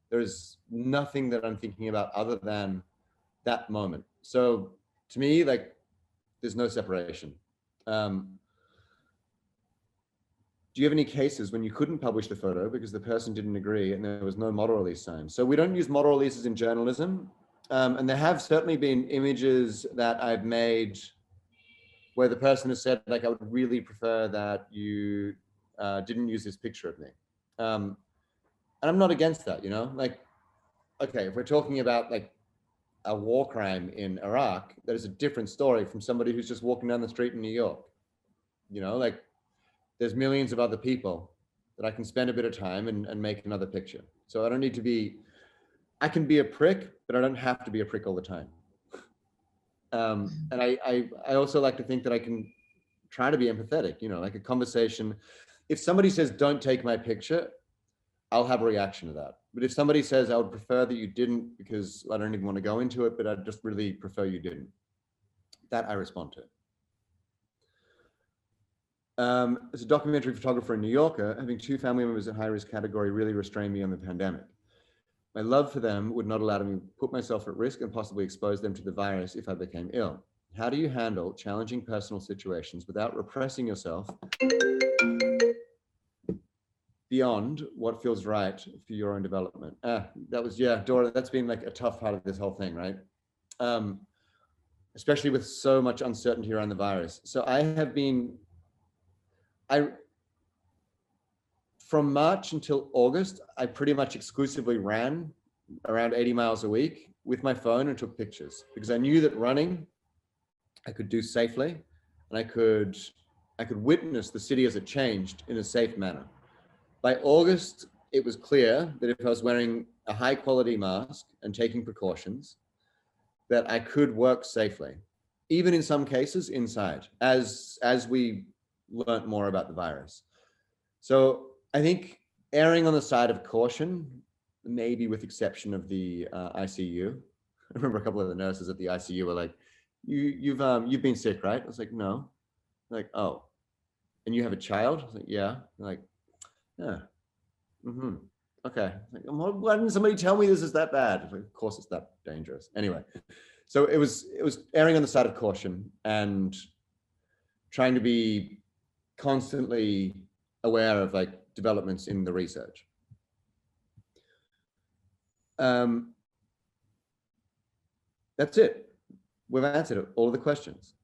There's nothing that I'm thinking about other than that moment. So to me, like there's no separation. Do you have any cases when you couldn't publish the photo because the person didn't agree and there was no model release sign? So we don't use model releases in journalism. And there have certainly been images that I've made where the person has said, like, I would really prefer that you didn't use this picture of me. And I'm not against that, you know, like, okay, if we're talking about like a war crime in Iraq, that is a different story from somebody who's just walking down the street in New York. You know, like there's millions of other people that I can spend a bit of time and make another picture. So I don't need to be, I can be a prick, but I don't have to be a prick all the time. And I also like to think that I can try to be empathetic, you know, like a conversation. If somebody says, don't take my picture, I'll have a reaction to that. But if somebody says, I would prefer that you didn't because I don't even want to go into it, but I just really prefer you didn't, that I respond to. As a documentary photographer in New Yorker, having 2 family members in high-risk category really restrained me on the pandemic. My love for them would not allow me to put myself at risk and possibly expose them to the virus if I became ill. How do you handle challenging personal situations without repressing yourself beyond what feels right for your own development? That was, yeah, Dora, that's been like a tough part of this whole thing, right? Especially with so much uncertainty around the virus. So from March until August, I pretty much exclusively ran around 80 miles a week with my phone and took pictures, because I knew that running I could do safely, and I could witness the city as it changed in a safe manner. By August, it was clear that if I was wearing a high quality mask and taking precautions, that I could work safely, even in some cases inside, as we learned more about the virus. So I think erring on the side of caution, maybe with exception of the ICU. I remember a couple of the nurses at the ICU were like, you've been sick, right? I was like, no. They're like, oh, and you have a child? I was like, yeah. They're like, yeah. Mm-hmm. Okay. Like, why didn't somebody tell me this is that bad? Like, of course it's that dangerous. Anyway, so it was erring on the side of caution and trying to be constantly aware of like developments in the research. That's it. We've answered all of the questions.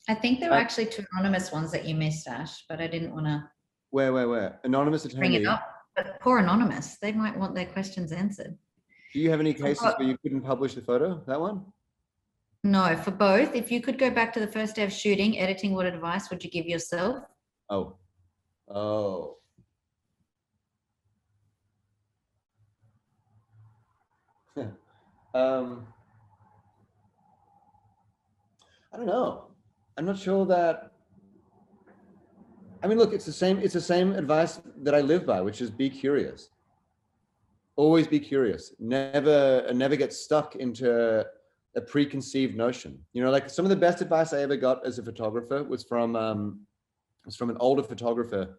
I think there were actually 2 anonymous ones that you missed, Ash, but I didn't want to. Where? Anonymous attendee. Bring it up, but poor anonymous. They might want their questions answered. Do you have any cases where you couldn't publish the photo? That one? No, for both. If you could go back to the first day of shooting, editing, what advice would you give yourself? Oh. I don't know. I'm not sure that. I mean, look, it's the same advice that I live by, which is be curious. Always be curious. Never get stuck into a preconceived notion. You know, like some of the best advice I ever got as a photographer was from an older photographer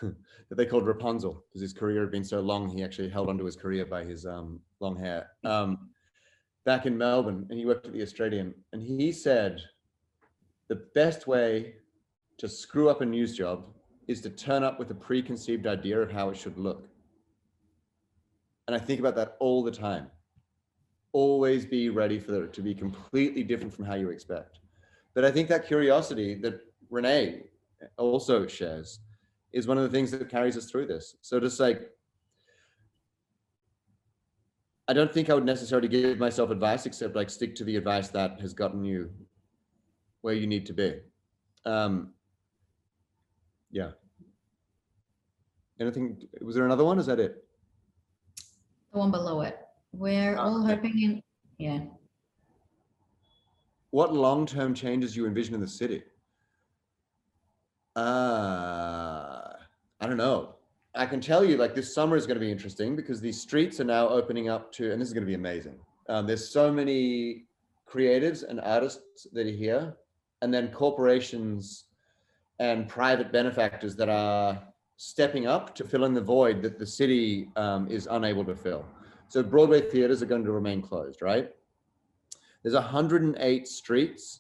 that they called Rapunzel, because his career had been so long, he actually held onto his career by his long hair. Back in Melbourne, and he worked at the Australian, and he said, the best way to screw up a news job is to turn up with a preconceived idea of how it should look. And I think about that all the time. Always be ready for it to be completely different from how you expect. But I think that curiosity that Renee also shares is one of the things that carries us through this. So just like, I don't think I would necessarily give myself advice, except like stick to the advice that has gotten you where you need to be. Yeah. Anything, was there another one? Is that it? The one below it. We're all hoping in, yeah. What long-term changes you envision in the city? I don't know. I can tell you, like, this summer is going to be interesting because these streets are now opening up to, and this is going to be amazing. There's so many creatives and artists that are here, and then corporations and private benefactors that are stepping up to fill in the void that the city is unable to fill. So Broadway theaters are going to remain closed, right? There's 108 streets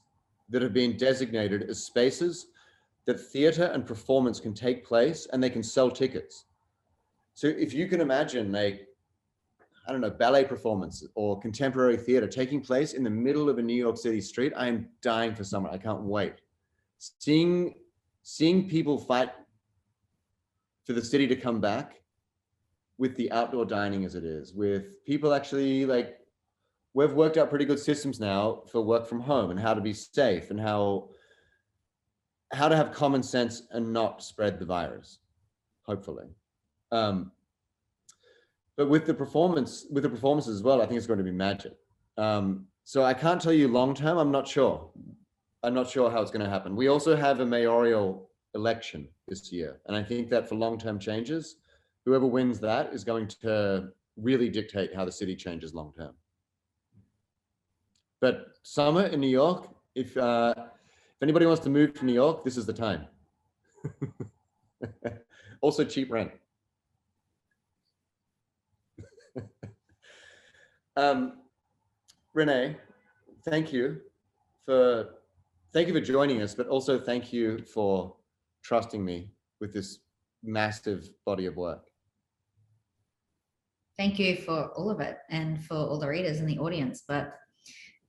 that have been designated as spaces that theater and performance can take place, and they can sell tickets. So if you can imagine, like, I don't know, ballet performance or contemporary theater taking place in the middle of a New York City street, I am dying for summer. I can't wait. Seeing people fight for the city to come back with the outdoor dining as it is, with people actually, like, we've worked out pretty good systems now for work from home and how to be safe and how to have common sense and not spread the virus, hopefully. But with the performances as well, I think it's going to be magic. So I can't tell you long term. I'm not sure how it's going to happen. We also have a mayoral election this year, and I think that for long-term changes, whoever wins that is going to really dictate how the city changes long term. But summer in New York, if anybody wants to move to New York, this is the time. Also cheap rent. Renee, thank you for joining us, but also thank you for trusting me with this massive body of work. Thank you for all of it and for all the readers in the audience. But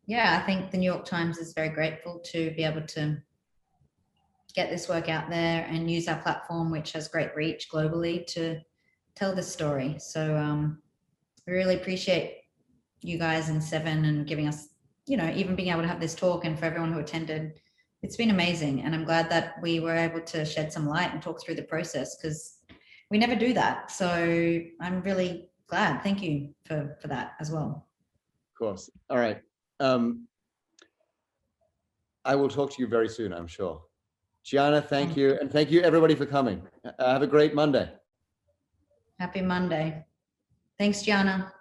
yeah, I think the New York Times is very grateful to be able to get this work out there and use our platform, which has great reach globally, to tell this story. So we really appreciate you guys in Seven and giving us, you know, even being able to have this talk, and for everyone who attended. It's been amazing. And I'm glad that we were able to shed some light and talk through the process, because we never do that. So I'm really glad. Thank you for that as well. Of course. All right. I will talk to you very soon, I'm sure. Gianna, thank you. And thank you everybody for coming. Have a great Monday. Happy Monday. Thanks, Gianna.